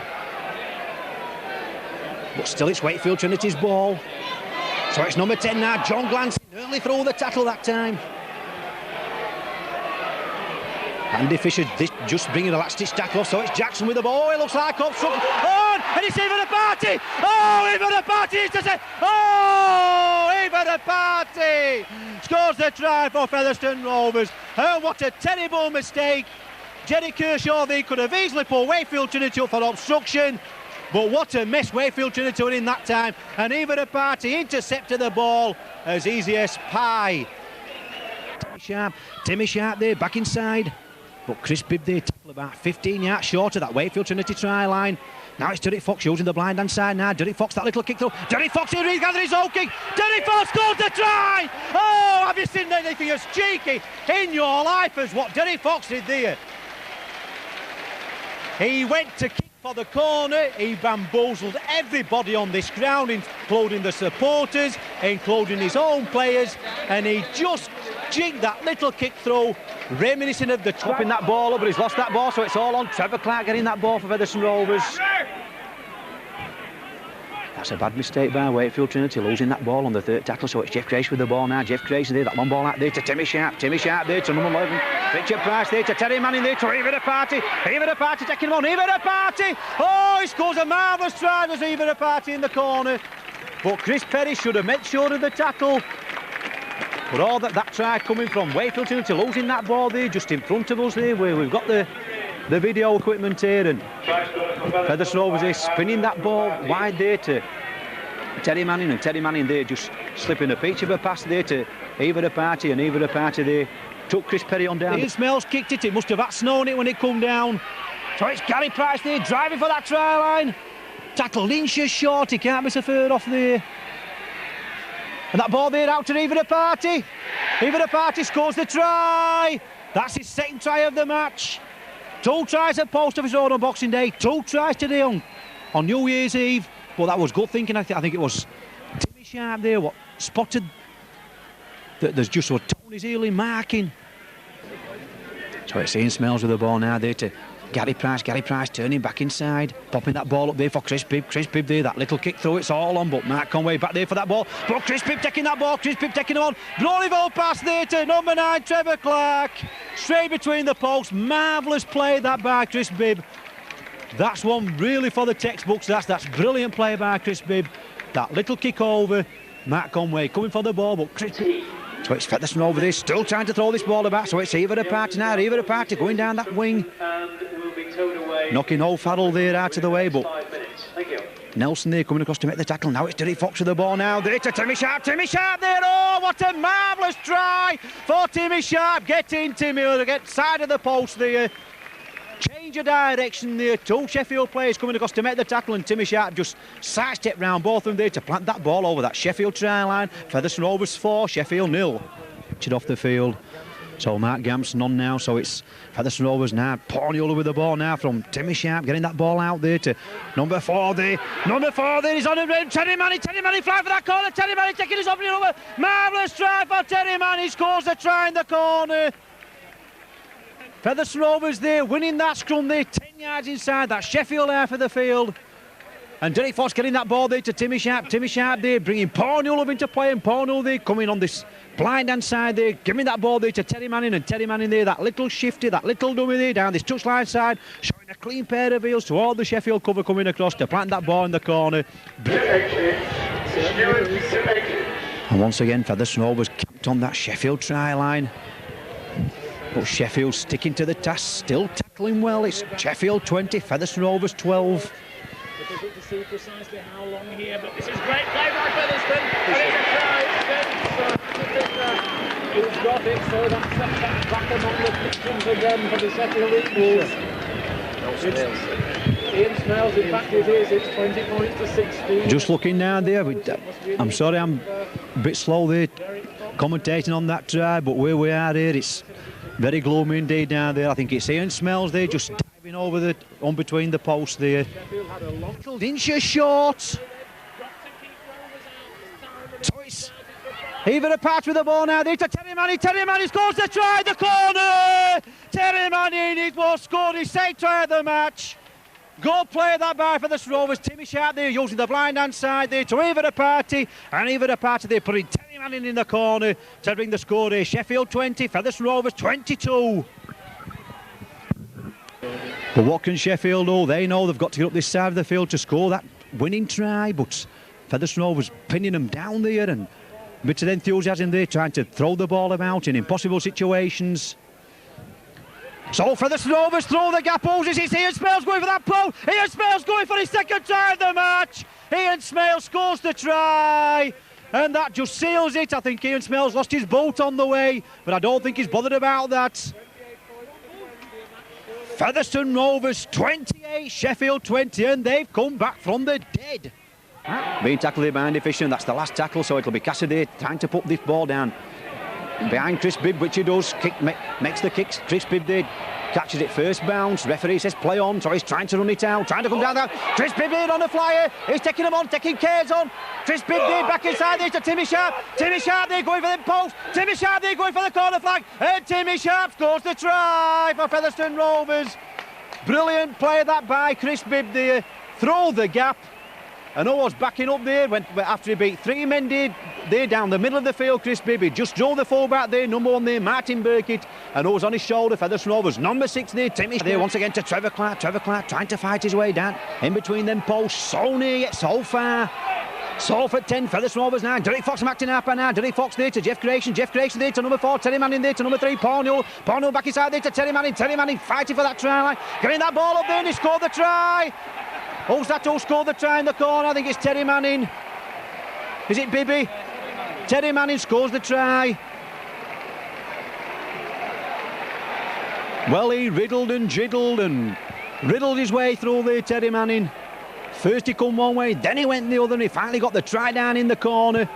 But still it's Wakefield Trinity's ball. So it's number 10 now, John Glancy, early through the tackle that time. Andy Fisher just bringing a last-stitch tackle off, so it's Jackson with the ball. It looks like obstruction. Oh, and it's even a party. Oh, even a party. Oh, even a party. Scores the try for Featherstone Rovers. Oh, what a terrible mistake. Jerry Kershaw, they could have easily pulled Wakefield Trinity up for obstruction. But what a mess Wakefield Trinity were in that time. And even a party intercepted the ball as easy as pie. Timmy Sharp there, back inside. But Chris Bibb there, tackle about 15 yards short of that Wakefield Trinity try line. Now it's Derek Fox using the blind hand side now. Derek Fox, that little kick through. Derek Fox here, he's gathered his own kick. Derek Fox scores the try! Oh, have you seen anything as cheeky in your life as what Derek Fox did there? He went to kick for the corner. He bamboozled everybody on this ground, including the supporters, including his own players, and he just jigged that little kick through, reminiscent of the chopping that ball up, but he's lost that ball, so it's all on Trevor Clark getting that ball for Featherstone Rovers. That's a bad mistake by Wakefield Trinity, losing that ball on the third tackle, so it's Jeff Grace with the ball now. Jeff Grace there, that long ball out there to Timmy Sharp. Timmy Sharp there to number 11. Richard Price there to Terry Manning there to Eva Party. Eva Party taking him on. Eva Party! Oh, he scores a marvellous try. There's Eva Party in the corner. But Chris Perry should have made sure of the tackle. But all that try coming from Wakefield Trinity, losing that ball there just in front of us there, where we've got the video equipment here, and Featherstone Rovers there spinning that ball wide there to Terry Manning, and Terry Manning there just slipping a peach of a pass there to Eva Party, and Eva Party there took Chris Perry on down. Ian Smells kicked it must have snowed it when it come down. So it's Gary Price there driving for that try line. Tackle inches short, he can't miss a third off there. And that ball there out to Eva Party. Eva Party scores the try. That's his second try of the match. 2 tries at Post Office Road on Boxing Day, 2 tries today on New Year's Eve. Well, that was good thinking. I think it was Timmy Sharp there what spotted that there's just what Tony's Healy marking. So it's Ian Smells with the ball now there to Gary Price. Gary Price turning back inside, popping that ball up there for Chris Bibb. Chris Bibb there, that little kick through, it's all on, but Mark Conway back there for that ball. But Chris Bibb taking that ball, Chris Bibb taking him on. Glorival pass there to number 9, Trevor Clark. Straight between the posts, marvellous play that by Chris Bibb. That's one really for the textbooks. That's brilliant play by Chris Bibb. That little kick over, Mark Conway coming for the ball, but Chris. So it's Featherstone over there, still trying to throw this ball about. So it's Eva Party now, Eva Party going down that wing, knocking O'Farrell there out of the way, but Nelson there coming across to make the tackle. Now it's Derek Fox with the ball now, there to Timmy Sharp there. Oh, what a marvellous try for Timmy Sharp. Get in, Timmy, or get side of the post there. Change of direction there, 2 Sheffield players coming across to make the tackle, and Timmy Sharp just sidestepped round both of them there to plant that ball over that Sheffield try line. Featherstone Rovers 4, Sheffield 0. Pitched off the field. So Mark Gamson on now, so it's Featherstone Rovers now. Porniola with the ball now from Timmy Sharp, getting that ball out there to number 4 there. Number 4 there, he's on the rim. Terry Manning flying for that corner. Terry Manning taking his opening over. Marvellous try for Terry Manning, scores the try in the corner. Featherstone Rovers there, winning that scrum there, 10 yards inside that Sheffield half of the field. And Derek Fox getting that ball there to Timmy Sharp. Timmy Sharp there, bringing Paul Newell into play, and Paul Newell there coming on this blind hand side there, giving that ball there to Terry Manning, and Terry Manning there, that little shifty, that little dummy there down this touchline side, showing a clean pair of heels to all the Sheffield cover coming across to plant that ball in the corner. And once again, Featherstone Rovers camped on that Sheffield try line. But Sheffield sticking to the task, still tackling well. It's Sheffield 20, Featherstone Rovers 12. Difficult to see precisely how long here, but this is great play by Featherstone. And it's a try. Who's got it, so that's back among the victims again for the Sheffield Eagles. Ian Smells, in fact it is, it's 20 points to 16. Just looking down there, I'm sorry I'm a bit slow there commentating on that try, but where we are here, it's very gloomy indeed down there. I think it's Ian Smells there just diving over on between the posts there. Little inches short. So it's Eva Party with the ball now there to Terry Manning. Terry Manning scores the try, the corner. Terry Manning, it was scored his second try of the match. Good play that by for the Rovers. Timmy Sharp there using the blind hand side there to Eva Party, and Eva Party there putting Terry Manning in the corner to bring the score there. Sheffield 20, Featherstone Rovers 22. But what can Sheffield do? They know they've got to get up this side of the field to score that winning try, but Featherstone Rovers pinning them down there, and a bit of enthusiasm there, trying to throw the ball about in impossible situations. So Featherstone Rovers throw the gap poses. It's Ian Smales going for that pole. Ian Smales going for his second try of the match. Ian Smales scores the try, and that just seals it. I think Ian Smales lost his boat on the way, but I don't think he's bothered about that. Featherstone Rovers 28, Sheffield 20, and they've come back from the dead. Being tackled there by Andy Fisher, and that's the last tackle, so it'll be Cassidy trying to put this ball down behind Chris Bibb, which he does. Makes the kicks. Chris Bibb there catches it first bounce. Referee says play on, so he's trying to run it out, trying to come down there. Chris Bibb there on the flyer. He's taking him on, taking cares on. Chris Bibb there back inside there to Timmy Sharp. Timmy Sharp there going for the post. Timmy Sharp there going for the corner flag. And Timmy Sharp scores the try for Featherstone Rovers. Brilliant play that by Chris Bibb there. Throw the gap. And Owen's backing up there after he beat three men there down the middle of the field. Chris Bibb, he just drove the fullback there, number 1 there, Martin Burkitt, and Owen's on his shoulder. Featherstone Rovers, number 6 there, Timmy there once again to Trevor Clark. Trevor Clark trying to fight his way down in between them posts. So near yet so far. Salford 10, Featherstone Rovers 9. Derek Fox, Macton Harper now. Derek Fox there to Jeff Creation. Jeff Creation there to number 4. Terry Manning there to number 3. Paul Newell. Paul Newell back inside there to Terry Manning. Terry Manning fighting for that try line. Getting that ball up there and he scored the try. Who's that who scored the try in the corner? I think it's Terry Manning. Is it Bibby? Terry Manning scores the try. Well, he riddled and jiddled and riddled his way through there, Terry Manning. First he come one way, then he went the other, and he finally got the try down in the corner.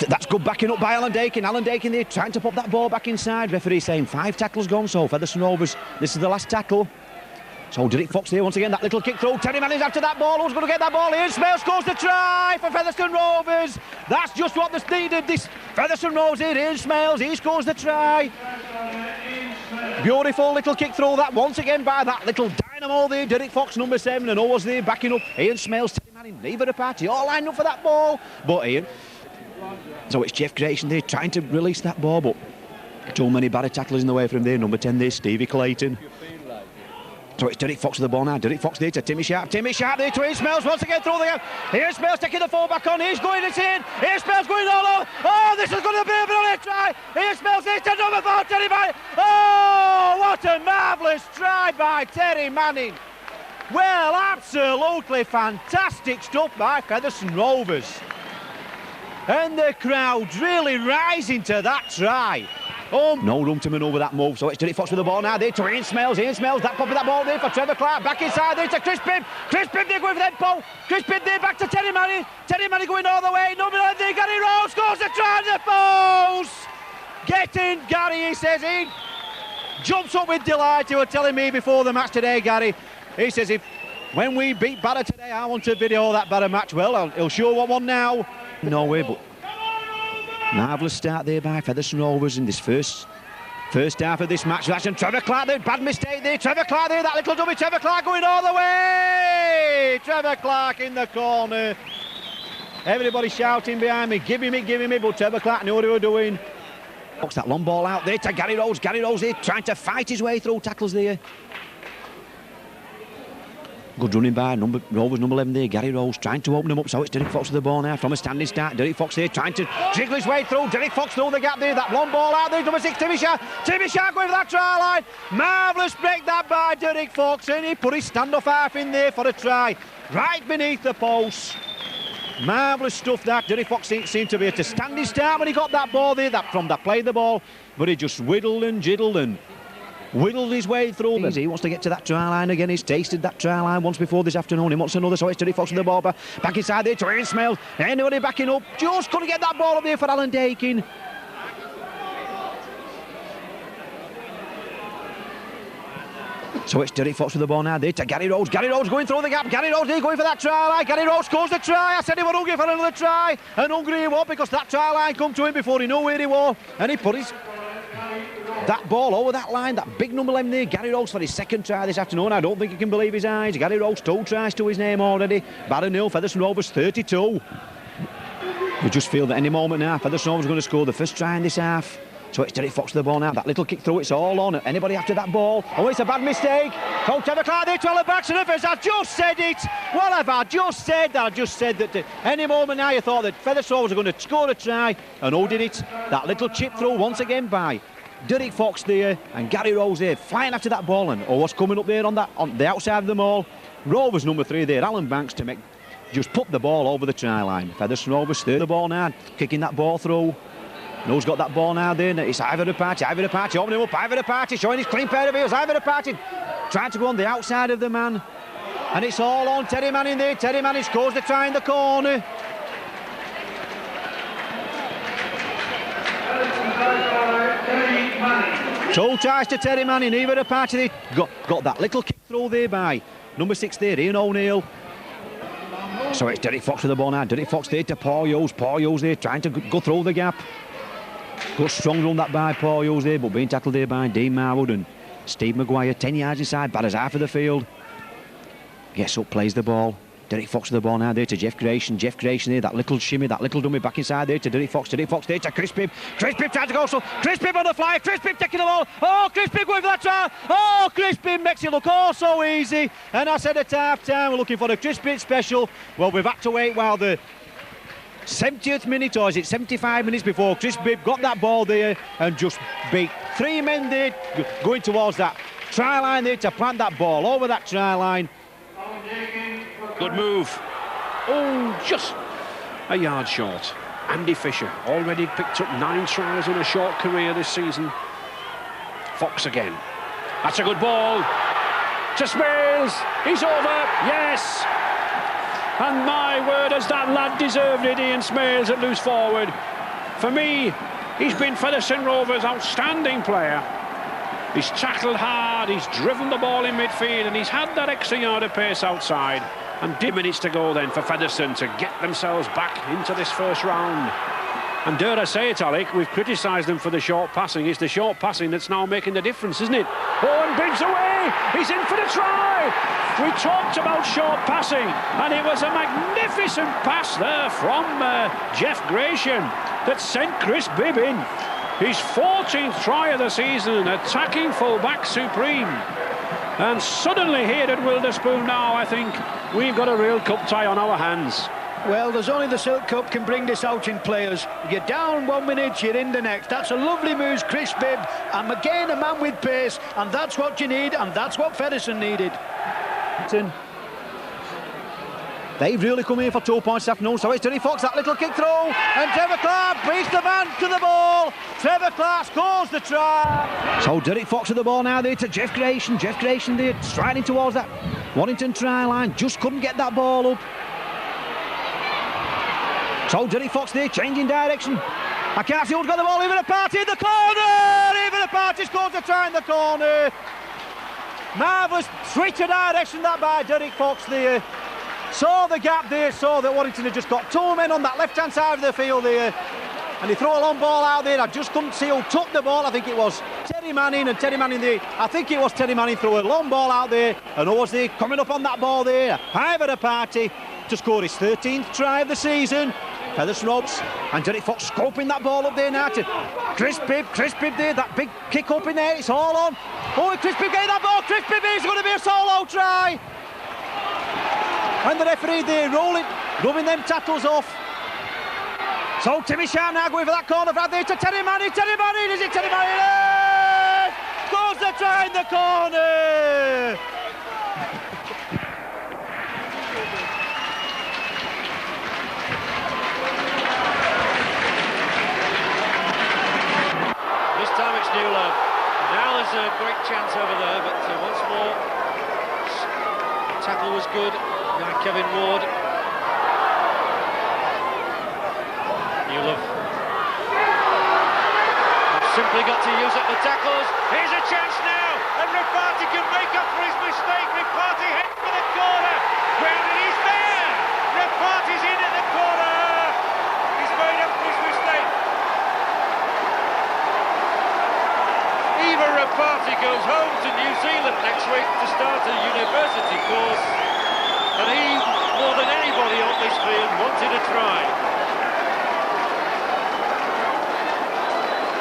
That's good backing up by Alan Dakin. Alan Dakin there trying to pop that ball back inside. Referee saying 5 tackles gone, so Featherstone Rovers, this is the last tackle. So Derek Fox there once again, that little kick through. Terry Manning's after that ball. Who's going to get that ball? Ian Smale scores the try for Featherstone Rovers. That's just what they needed. This Featherstone Rovers here. Ian Smales, he scores the try. Beautiful little kick through that once again by that little dynamo there. Derek Fox, number 7, and Owen's there backing up. Ian Smales, Terry Manning, neither a party, all lined up for that ball. But Ian, so it's Jeff Creation there trying to release that ball, but too many bad tacklers in the way for him there. Number 10 there, Stevie Clayton. So it's Derek Fox with the ball now. Derek Fox there to Timmy Sharp. Timmy Sharp there to Ian Smales once again through the gap. Ian Smales taking the full back on. He's going, it's in. Ian Smales going all over. Oh, this is going to be a brilliant try. Ian Smales there to number 4, Terry Manning. Oh, what a marvellous try by Terry Manning. Well, absolutely fantastic stuff by Featherstone Rovers. And the crowd really rising to that try. Oh, no room to manoeuvre that move, so it's Derek Fox with the ball now there to Ian Smales. Ian Smales, that popping that ball there for Trevor Clark. Back inside there to Chris Bibb. Chris Bibb there going for that ball. Chris Bibb there back to Terry Manning. Terry Manning going all the way. Number 9 there, Gary Rose scores the try to the post. Get in, Gary, he says. He jumps up with delight. He was telling me before the match today, Gary. He says, when we beat Barra today, I want to video that Barra match. Well, he'll show what one now. No way, but marvellous start there by Featherstone Rovers in this first half of this match. That's Trevor Clark there, bad mistake there. Trevor Clark there, that little dummy. Trevor Clark going all the way. Trevor Clark in the corner. Everybody shouting behind me, give him it, but Trevor Clark knew what he was doing. Box that long ball out there to Gary Rose. Gary Rose here trying to fight his way through tackles there. Good running by Rovers number 11 there, Gary Rose trying to open them up, so it's Derek Fox with the ball now from a standing start. Derek Fox there trying to jiggle his way through. Derek Fox through the gap there, that long ball out there, number 6, Timmy Sharp. Timmy Sharp going for that try line. Marvellous break that by Derek Fox, and he put his standoff half in there for a try, right beneath the post. Marvellous stuff that. Derek Fox seemed to be at a standing start when he got that ball there, that played the ball, but he just whittled and jiddled and whittled his way through. He wants to get to that try line again. He's tasted that try line once before this afternoon. He wants another, so it's Derek Fox with the ball back inside there to Ian Smales. Anybody backing up, just couldn't get that ball up there for Alan Dakin. So it's Derek Fox with the ball now there to Gary Rose. Gary Rose going through the gap. Gary Rose there going for that try line. Gary Rose scores the try. I said he was hungry for another try, and hungry he was because that try line come to him before he knew where he was, and he put that ball over that line, that big number 11 there, Gary Rose for his second try this afternoon. I don't think he can believe his eyes. Gary Rose, 2 tries to his name already. Barra 0, Featherstone Rovers 32. We just feel that any moment now, Featherstone Rovers going to score the first try in this half. So it's Derek Fox to the ball now. That little kick through, it's all on. Anybody after that ball? Oh, it's a bad mistake. Oh, Trevor Clark there to Alan Banks and Evans. I just said it. What have I just said? I just said that any moment now you thought that Featherstone Rovers were going to score a try. And who did it? That little chip through once again by Derek Fox there, and Gary Rose there flying after that ball, and what's coming up there on the outside of the maul. Rovers number 3 there, Alan Banks, to just put the ball over the try line. Featherstone Rovers third the ball now, kicking that ball through. Who's got that ball now then? It's Ivor Party, opening up, Ivor Party, showing his clean pair of heels, Ivor Party trying to go on the outside of the man. And it's all on Terry Manning there. Terry Manning scores the try in the corner. Two tries to Terry Manning, Ivor Party got that little kick throw there by number 6 there, Ian O'Neill. So it's Derek Fox with the ball now. Derek Fox there to Paul Hughes. Paul Hughes there trying to go through the gap. Got strong run that by Paul Hughes there, but being tackled there by Dean Marwood and Steve Maguire. 10 yards inside, bad as half of the field. Gets up, plays the ball. Derek Fox with the ball now there to Jeff Creation. Jeff Creation there, that little shimmy, that little dummy back inside there to Derek Fox. Derek Fox there to Chris Bibb. Chris Bibb trying to go, so Chris Bibb on the fly. Chris Bibb taking the ball. Oh, Chris Bibb going for that try. Oh, Chris Bibb makes it look all so easy. And I said at half time, we're looking for the Chris Bibb special. Well, we've had to wait while the 70th minute, or is it 75 minutes before Chris Bibb got that ball there and just beat 3 men there going towards that try line there to plant that ball over that try line. Good move. Oh, just a yard short. Andy Fisher already picked up 9 tries in a short career this season. Fox again. That's a good ball. To Smales. He's over. Yes. And my word, has that lad deserved it, Ian Smales at loose forward. For me, he's been Featherstone Rovers' outstanding player. He's tackled hard, he's driven the ball in midfield, and he's had that extra yard of pace outside. And 10 minutes to go then for Featherstone to get themselves back into this first round. And dare I say it, Alec, we've criticised them for the short passing. It's the short passing that's now making the difference, isn't it? Oh, and Bibb's away! He's in for the try! We talked about short passing, and it was a magnificent pass there from Jeff Creation that sent Chris Bibb in. His 14th try of the season, attacking full-back supreme. And suddenly here at Wilderspoon now, I think we've got a real cup tie on our hands. Well, there's only the Silk Cup can bring this out in players. You're down 1 minute, you're in the next. That's a lovely move, Chris Bibb. And again, a man with pace, and that's what you need, and that's what Featherstone needed. They've really come in for 2 points this afternoon, so it's Terry Fox, that little kick through, and Trevor Clark beats the man to the ball. Trevor Clark scores the try. So Derek Fox with the ball now there to Jeff Creation. Jeff Creation there, striding towards that Warrington try line, just couldn't get that ball up. So Derek Fox there, changing direction. I can't see who's got the ball, Ivor Party in the corner! Ivor Party scores the try in the corner. Marvellous switch of direction that by Derek Fox there. Saw the gap there, saw that Warrington had just got 2 men on that left-hand side of the field there. And he threw a long ball out there. I just couldn't see who took the ball. I think it was Terry Manning, and Terry Manning there. I think it was Terry Manning threw a long ball out there. And who was there coming up on that ball there? Ivor Party to score his 13th try of the season. Featherstone Rovers and Derek Fox scoping that ball up there now to Chris Bibb there, that big kick up in there, it's all on. Oh, Chris Bibb getting that ball, Chris Bibb is going to be a solo try. And the referee there rubbing them tackles off. So Timmy Sharp now going for that corner right there to Terry Manning, is it Terry Manning? Scores the try in the corner. Time it's Newland. Now there's a great chance over there, but once more, tackle was good by Kevin Ward. Newland. Simply got to use up the tackles. Here's a chance now, and Ripparty can make up for his mistake. Ripparty heads for the corner. Grounded, he's there. Ripparty's in at the corner. He's made up for his mistake. Ivor Ripparty goes home to New Zealand next week to start a university course, and he, more than anybody on this field, wanted a try.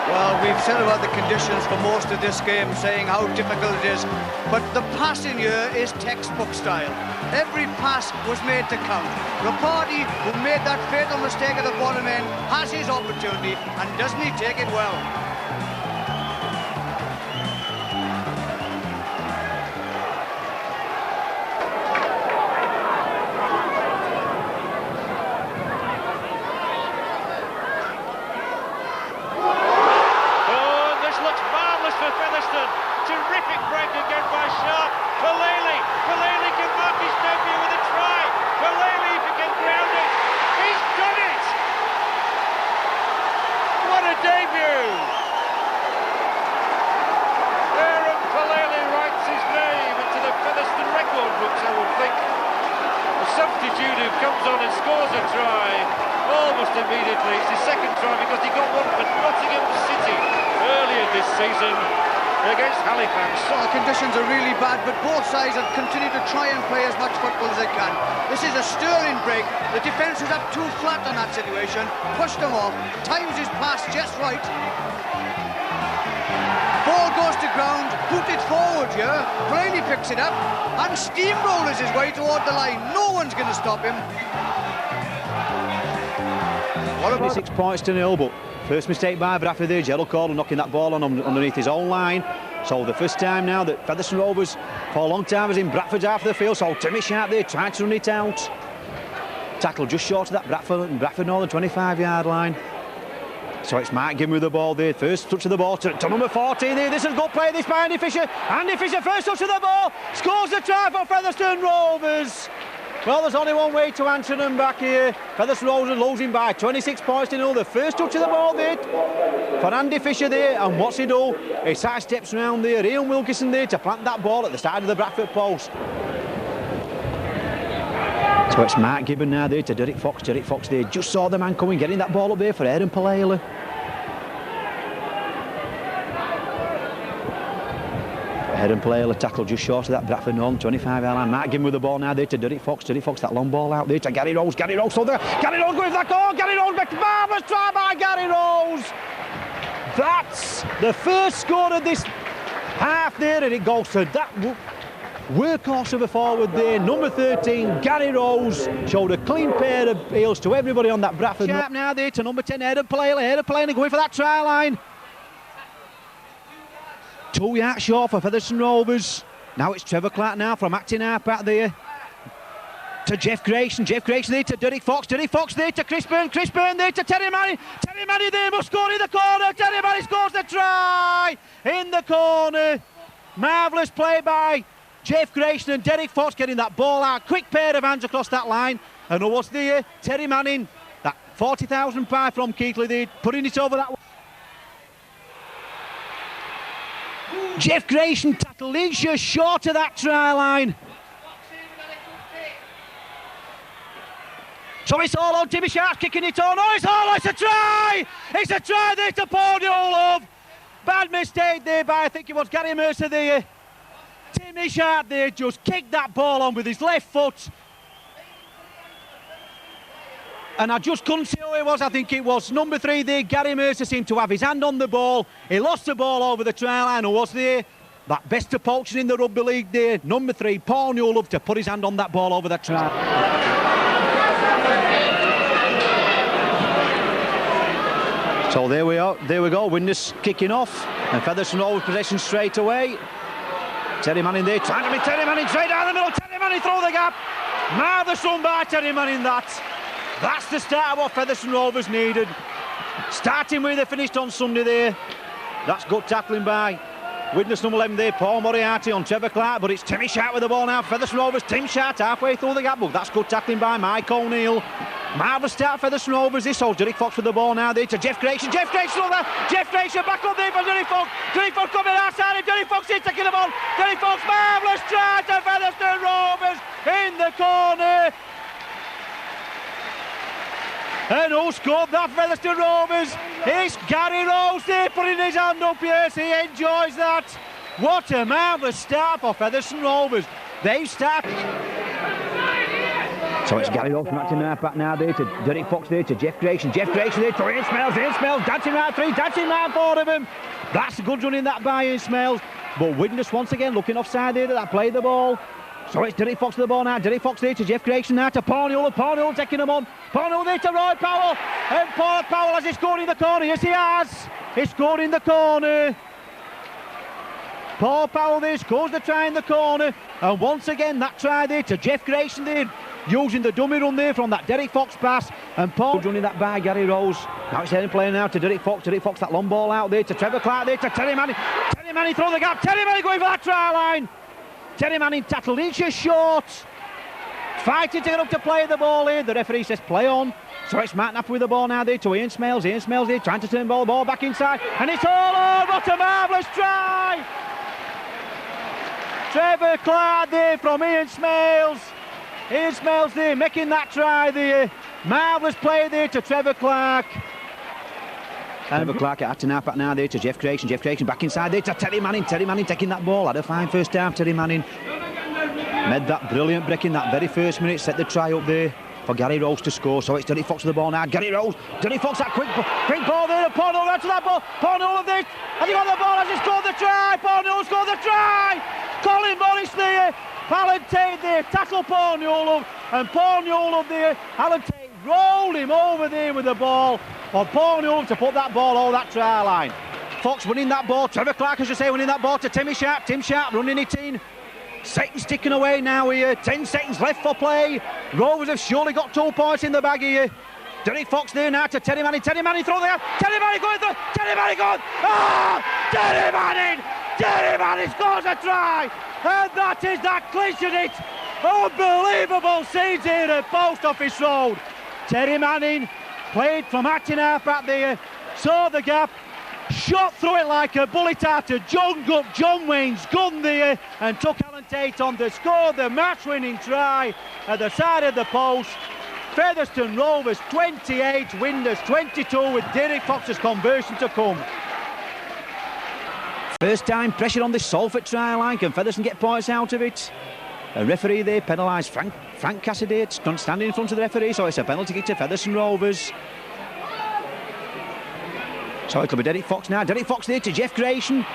Well, we've said about the conditions for most of this game, saying how difficult it is, but the passing here is textbook style. Every pass was made to count. Ripparty, who made that fatal mistake at the bottom end, has his opportunity, and doesn't he take it well? textbooks, I would think. A substitute who comes on and scores a try almost immediately. It's his second try because he got one for Nottingham City earlier this season against Halifax. So the conditions are really bad, but both sides have continued to try and play as much football as they can. This is a sterling break. The defence is up too flat on that situation, pushed them off, times his pass just right. Ball goes to ground, booted forward here. Brady picks it up and steamrollers his way toward the line. No one's going to stop him. What about 6 points to 0, but first mistake by Bradford there, Gerald Cordle knocking that ball on underneath his own line. So the first time now that Featherstone Rovers for a long time was in Bradford's half of the field. So Timmy Sharp there trying to run it out. Tackle just short of that Bradford Northern 25-yard line. So it's Mark Gibbon with the ball there. First touch of the ball to number 14 there. This is a good play this by Andy Fisher. Andy Fisher first touch of the ball. Scores the try for Featherstone Rovers. Well, there's only one way to answer them back here. Featherstone Rovers losing by 26 points to 0. The first touch of the ball there for Andy Fisher there. And what's he do? He side steps around there. Ian Wilkinson there to plant that ball at the side of the Bradford post. So it's Mark Gibbon now there to Derek Fox. Derek Fox there just saw the man coming, getting that ball up there for Aaron Palala. Aaron Palala tackle just short of that Bradford Northern 25-yard line. Mark Gibbon with the ball now there to Derek Fox. Derek Fox, that long ball out there to Gary Rose. Gary Rose, so there. Gary Rose going for that goal. Gary Rose, marvellous try by Gary Rose. That's the first score of this half there, and it goes to that workhorse of a forward there, number 13, Gary Rose. Showed a clean pair of heels to everybody on that Bradford. Sharp now there to number 10, Aaron Palala. Aaron Palala going for that try line. 2 yards short for Featherstone Rovers. Now it's Trevor Clark now from Acton Harp out there to Jeff Grayson. Jeff Grayson there to Derek Fox. Derek Fox there to Chris Byrne. Chris Byrne there to Terry Manning. Terry Manning there must score in the corner. Terry Manning scores the try in the corner. Marvellous play by Jeff Grayson and Derek Fox getting that ball out. Quick pair of hands across that line. And who was there? Terry Manning. That 40,000 pie from Keighley there, putting it over that way. Jeff Grayson tackle inches short of that try line. So it's all on Timmy Sharp kicking it on. Oh, it's a try! It's a try there to Paul Newell. Bad mistake there by, I think it was Gary Mercer there. Timmy Sharp there just kicked that ball on with his left foot. And I just couldn't see who it was. I think it was number 3 there, Gary Mercer, seemed to have his hand on the ball. He lost the ball over the try line. Who was there? That best of poaching in the Rugby League there, number 3, Paul Newell, to put his hand on that ball over that try. So there we go, Windus kicking off. And Featherstone Rovers possession straight away. Terry Manning there, trying to be Terry Manning, straight down the middle. Terry Manning through the gap. Marvellous run by Terry Manning, That's the start of what Featherstone Rovers needed. Starting where they finished on Sunday there. That's good tackling by witness number 11 there, Paul Moriarty on Trevor Clark, but it's Timmy Sharp with the ball now. Featherstone Rovers, Tim Sharp halfway through the gap, but that's good tackling by Mike O'Neill. Marvellous start for Featherstone Rovers. This old Derek Fox with the ball now there to Jeff Grayson. Jeff Grayson over. Jeff Grayson back up there for Derek Fox. Derek Fox coming outside and Derek Fox is taking the ball. Derek Fox, marvellous try to Featherstone Rovers in the corner. And who scored that Featherstone Rovers? It's Gary Rose there putting his hand up, yes, he enjoys that. What a marvellous start for Featherstone Rovers. They've started. So it's Gary Rose from Acton Harp back now there to Derek Fox there to Jeff Grayson. Jeff Grayson there to Ian Smells. Ian Smells dancing round 3, dancing round 4 of them. That's a good run in that by Ian Smells. But Widnes once again looking offside there to that play the ball. So it's Derek Fox to the ball now. Derek Fox there to Jeff Grayson now to Paul Newell. Paul Newell taking him on. Paul Newell there to Roy Powell. And Paul Powell has he scored in the corner. Yes, he has. He scored in the corner. Paul Powell there scores the try in the corner. And once again that try there to Jeff Grayson there, using the dummy run there from that Derek Fox pass. And Paul running that by Gary Rose. Now it's heading playing now to Derek Fox. Derek Fox, that long ball out there to Trevor Clark there to Terry Manning. Terry Manning through the gap. Terry Manning going for that try line. Terry Manning tackled inches short. Fighting to get up to play the ball here. The referee says play on. So it's Matt Napper with the ball now there to Ian Smells. Ian Smells here trying to turn the ball back inside. And it's all on. What a marvellous try. Trevor Clark there from Ian Smales. Ian Smales there making that try there. Marvellous play there to Trevor Clark. Trevor Clark acting up at now there to Jeff Creation. Jeff Creation back inside there to Terry Manning. Terry Manning taking that ball. Had a fine first half, Terry Manning. Made that brilliant break in that very first minute. Set the try up there for Gary Rose to score. So it's Derek Fox with the ball now. Gary Rose. Derek Fox, that quick ball there. Paul Newell to that ball. Paul Newell there. Has he got the ball? Has he scored the try? Paul Newell scored the try. Colin Morris there. Alan Tate there. Tackle Paul Newell. And Paul Newell there. Alan Tate rolled him over there with the ball. For Paul Newell to put that ball over that try line. Fox winning that ball. Trevor Clark, as you say, winning that ball to Timmy Sharp. Tim Sharp running it in. Seconds ticking away now here. 10 seconds left for play. Rovers have surely got 2 points in the bag here. Derek Fox there now to Terry Manning. Terry Manning throw there. Terry Manning going through. Terry Manning going. Terry Manning! Terry Manning scores a try. And that is that clinching it. Unbelievable scenes here at Post Office Road. Terry Manning played from acting half back there. Saw the gap. Shot through it like a bullet out of John Wayne's gun there and took Alan Tate on to score the match-winning try at the side of the post. Featherstone Rovers 28, Winders 22 with Derek Fox's conversion to come. First time pressure on this Salford try line. Can Featherstone get points out of it? A referee there penalised Frank Cassidy standing in front of the referee, so it's a penalty kick to Featherstone Rovers. So it'll be Derek Fox now. Derek Fox there to Jeff Creation.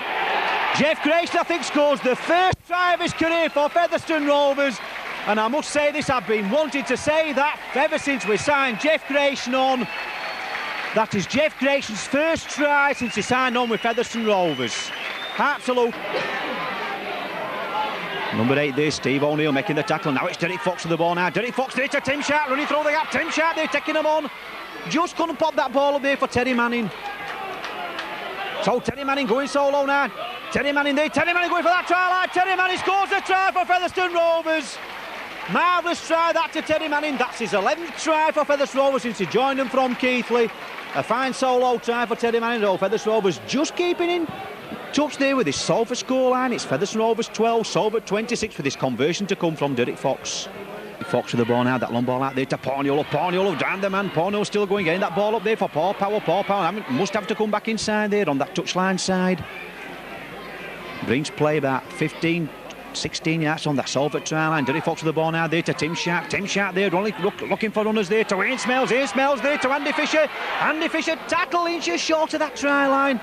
Jeff Creation, I think, scores the first try of his career for Featherstone Rovers. And I must say this, I've been wanting to say that ever since we signed Jeff Creation on. That is Jeff Creation's first try since he signed on with Featherstone Rovers. Absolute. Number 8 there, Steve O'Neill making the tackle. Now it's Derek Fox with the ball now. Derek Fox there to Tim Sharp, running through the gap. Tim Sharp there taking him on. Just couldn't pop that ball up there for Terry Manning. So Terry Manning going solo now. Terry Manning there. Terry Manning going for that try line. Terry Manning scores a try for Featherstone Rovers. Marvellous try that to Terry Manning. That's his 11th try for Featherstone Rovers since he joined them from Keighley. A fine solo try for Terry Manning. Oh, Featherstone Rovers just keeping in touch there with his Salford scoreline. It's Featherstone Rovers 12, Salford 26 with this conversion to come from Derek Fox. Fox with the ball now, that long ball out there to Paul Newell. Paul Newell down the man. Paul Newell still going, getting that ball up there for Paul Power. Paul Power must have to come back inside there on that touchline side. Brings play about 15, 16 yards on that Salford try line. Derek Fox with the ball now there to Tim Sharp. Tim Sharp there, looking for runners there to Ian Smales. Ian Smales there to Andy Fisher. Andy Fisher tackle inches short of that try line.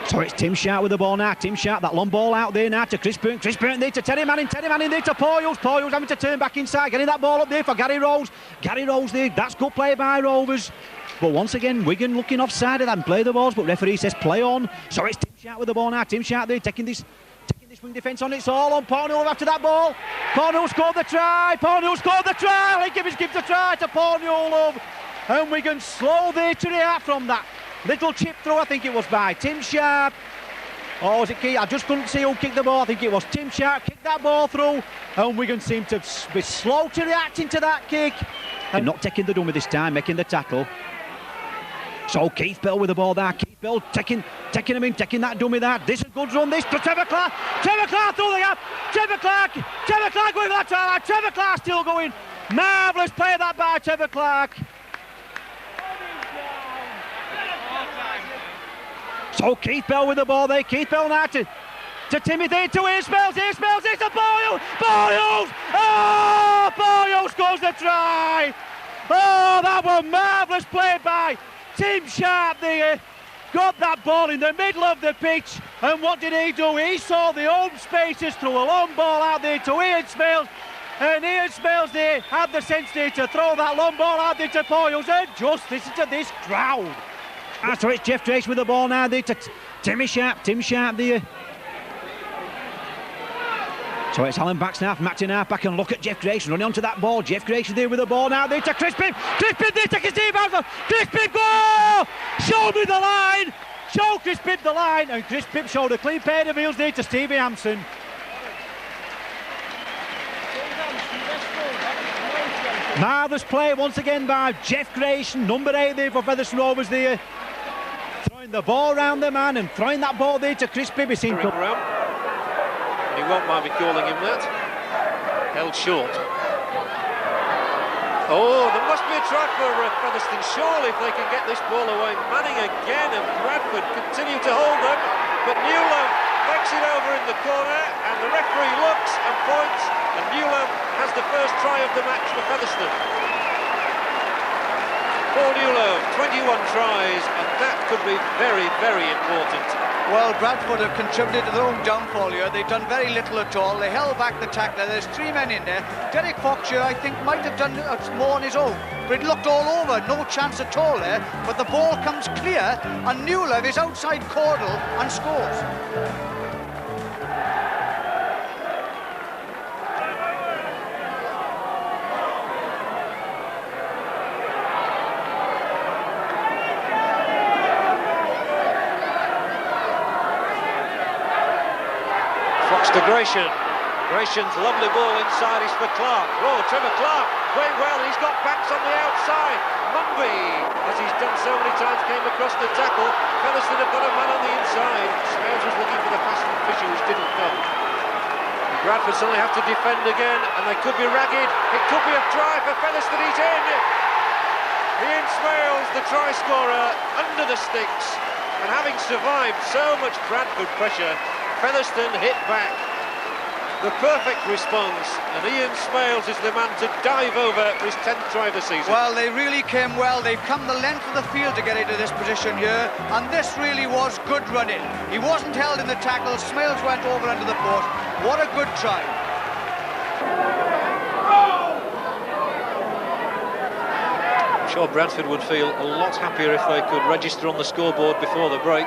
So it's Tim Sharp with the ball now. Tim Sharp, that long ball out there now to Chris Burton. Chris Burton there to Terry Manning. Terry Manning there to Paul Hughes. Paul Hughes having to turn back inside, getting that ball up there for Gary Rose. Gary Rose there, that's good play by Rovers. But once again, Wigan looking offside and play the balls, but referee says play on. So it's Tim Sharp with the ball now. Tim Sharp there taking this wing defence on. It's all on Paul Newell after that ball. Paul Newell scored the try. Paul Newell scored the try. Lee Gibbons gives the try to Paul Newell. And Wigan slow there to react from that little chip through, I think it was by Tim Sharp. Or was it Keith? I just couldn't see who kicked the ball. I think it was Tim Sharp kicked that ball through. And Wigan seemed to be slow to reacting to that kick. And not taking the dummy this time, making the tackle. So Keith Bell with the ball there. Keith Bell taking him in, taking that dummy there. This is a good run, this to Trevor Clark. Trevor Clark through the gap. Trevor Clark going for that try line. Trevor Clark still going. Marvellous play that by Trevor Clark. So Keith Bell with the ball there. Keith Bell now to Timothy, to Ian Smales. Ian Smales, it's a Paul Hughes. Paul Hughes! Oh, Paul Hughes scores the try. Oh, that was marvellous play by Tim Sharp there. Got that ball in the middle of the pitch. And what did he do? He saw the open spaces, threw a long ball out there to Ian Smales. And Ian Smales there had the sense there to throw that long ball out there to Paul Hughes. And just listen to this crowd. And so it's Jeff Trace with the ball now there to Tim Sharp there. So it's Alan Baxter from acting half back, and look at Jeff Trace running onto that ball. Jeff Trace there with the ball now there to Chris Bibb. Chris Bibb there taking Steve Houser. Chris Bibb, go! Show me the line! Show Chris Bibb the line, and Chris Bibb showed a clean pair of heels there to Stevie Hampson. Marvellous play once again by Jeff Grayson, number 8 there for Featherstone Rovers there. Throwing the ball round the man and throwing that ball there to Chris Bibby. He won't mind me calling him that. Held short. Oh, there must be a try for Featherstone, surely, if they can get this ball away. Manning again, and Bradford continue to hold them, but Newland makes it over in the corner, and the referee looks and points, and Newland has the first try of the match for Featherstone. Paul Newland, 21 tries, and that could be very, very important. Well, Bradford have contributed to their own downfall here. They've done very little at all. They held back the tackler. There's 3 men in there. Derek Fox here, I think, might have done more on his own, but it looked all over. No chance at all there. But the ball comes clear, and Newlove is outside Cordle and scores. To Gratian. Gratian's lovely ball inside is for Clark. Oh, Trevor Clark playing well, and he's got backs on the outside. Mumby, as he's done so many times, came across the tackle. Featherstone have got a man on the inside. Smales was looking for the fast and Fisher, which didn't come. Bradford suddenly have to defend again, and they could be ragged. It could be a try for Featherstone. He's in. Ian Smales, the try scorer, under the sticks, and having survived so much Bradford pressure, Featherstone hit back. The perfect response, and Ian Smales is the man to dive over for his 10th try of the season. Well, they really came well. They've come the length of the field to get into this position here, and this really was good running. He wasn't held in the tackle. Smales went over under the post. What a good try. I'm sure Bradford would feel a lot happier if they could register on the scoreboard before the break.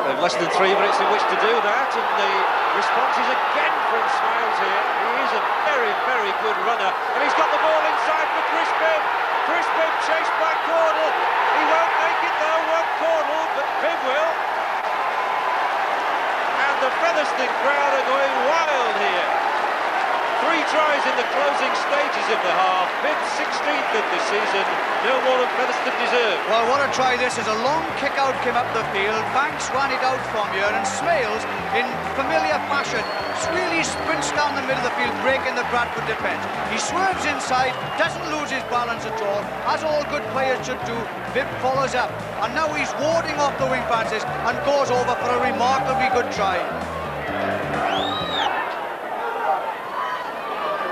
They've less than 3 minutes in which to do that, and the response is again from Smales here. He is a very, very good runner, and he's got the ball inside for Chris Bibb. Chris Bibb chased by Cordle. He won't make it though, won't Cordle, but Bibb will. And the Featherstone crowd are going wild here. 3 tries in the closing stages of the half. Bibb 16th of the season. No more than Featherstone deserved. Well, what a try this is. A long kick out came up the field. Banks ran it out from here, and Smales, in familiar fashion, really sprints down the middle of the field, breaking the Bradford defence. He swerves inside, doesn't lose his balance at all, as all good players should do. Bibb follows up, and now he's warding off the wing passes and goes over for a remarkably good try.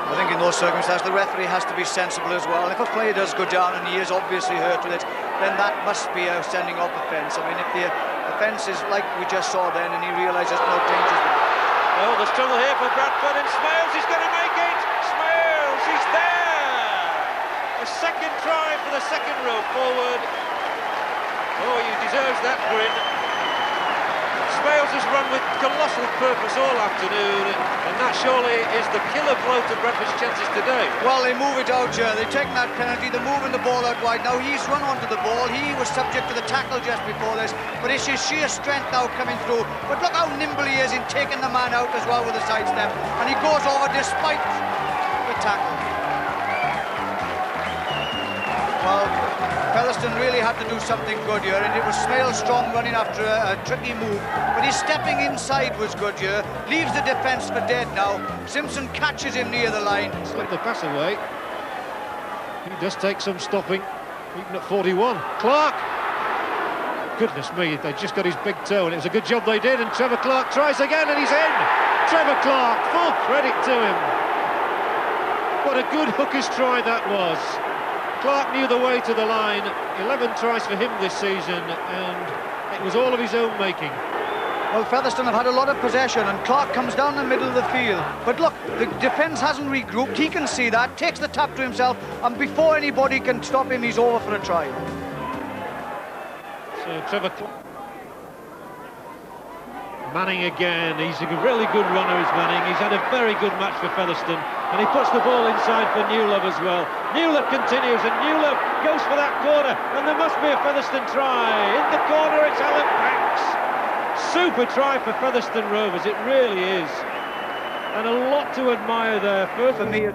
I think in those circumstances the referee has to be sensible as well. If a player does go down and he is obviously hurt with it, then that must be a sending off offence. I mean, if the offence is like we just saw then and he realises no danger. Oh, the struggle here for Bradford, and Smales is going to make it. Smales, he's there. A second try for the second row forward. Oh, he deserves that grin. Smales has run with colossal purpose all afternoon, and that surely is the killer blow to Bradford's chances today. Well, they move it out here. They've taken that penalty. They're moving the ball out wide. Now he's run onto the ball. He was subject to the tackle just before this, but it's his sheer strength now coming through. But look how nimble he is in taking the man out as well with a sidestep, and he goes over despite the tackle. Well, Featherstone really had to do something good here, and it was Smales strong running after a tricky move, but his stepping inside was good here, leaves the defence for dead now. Simpson catches him near the line. Slipped the pass away. He does take some stopping, even at 41. Clark! Goodness me, they just got his big toe, and it was a good job they did, and Trevor Clark tries again, and he's in! Trevor Clark, full credit to him. What a good hooker's try that was. Clark knew the way to the line. 11 tries for him this season, and it was all of his own making. Well, Featherstone have had a lot of possession, and Clark comes down the middle of the field. But look, the defence hasn't regrouped. He can see that, takes the tap to himself, and before anybody can stop him, he's over for a try. So Trevor Manning again. He's a really good runner, is Manning. He's had a very good match for Featherstone, and he puts the ball inside for Newlove as well. Newlove continues, and Newlove goes for that corner, and there must be a Featherstone try. In the corner, it's Alan Banks. Super try for Featherstone Rovers, it really is. And a lot to admire there. For me,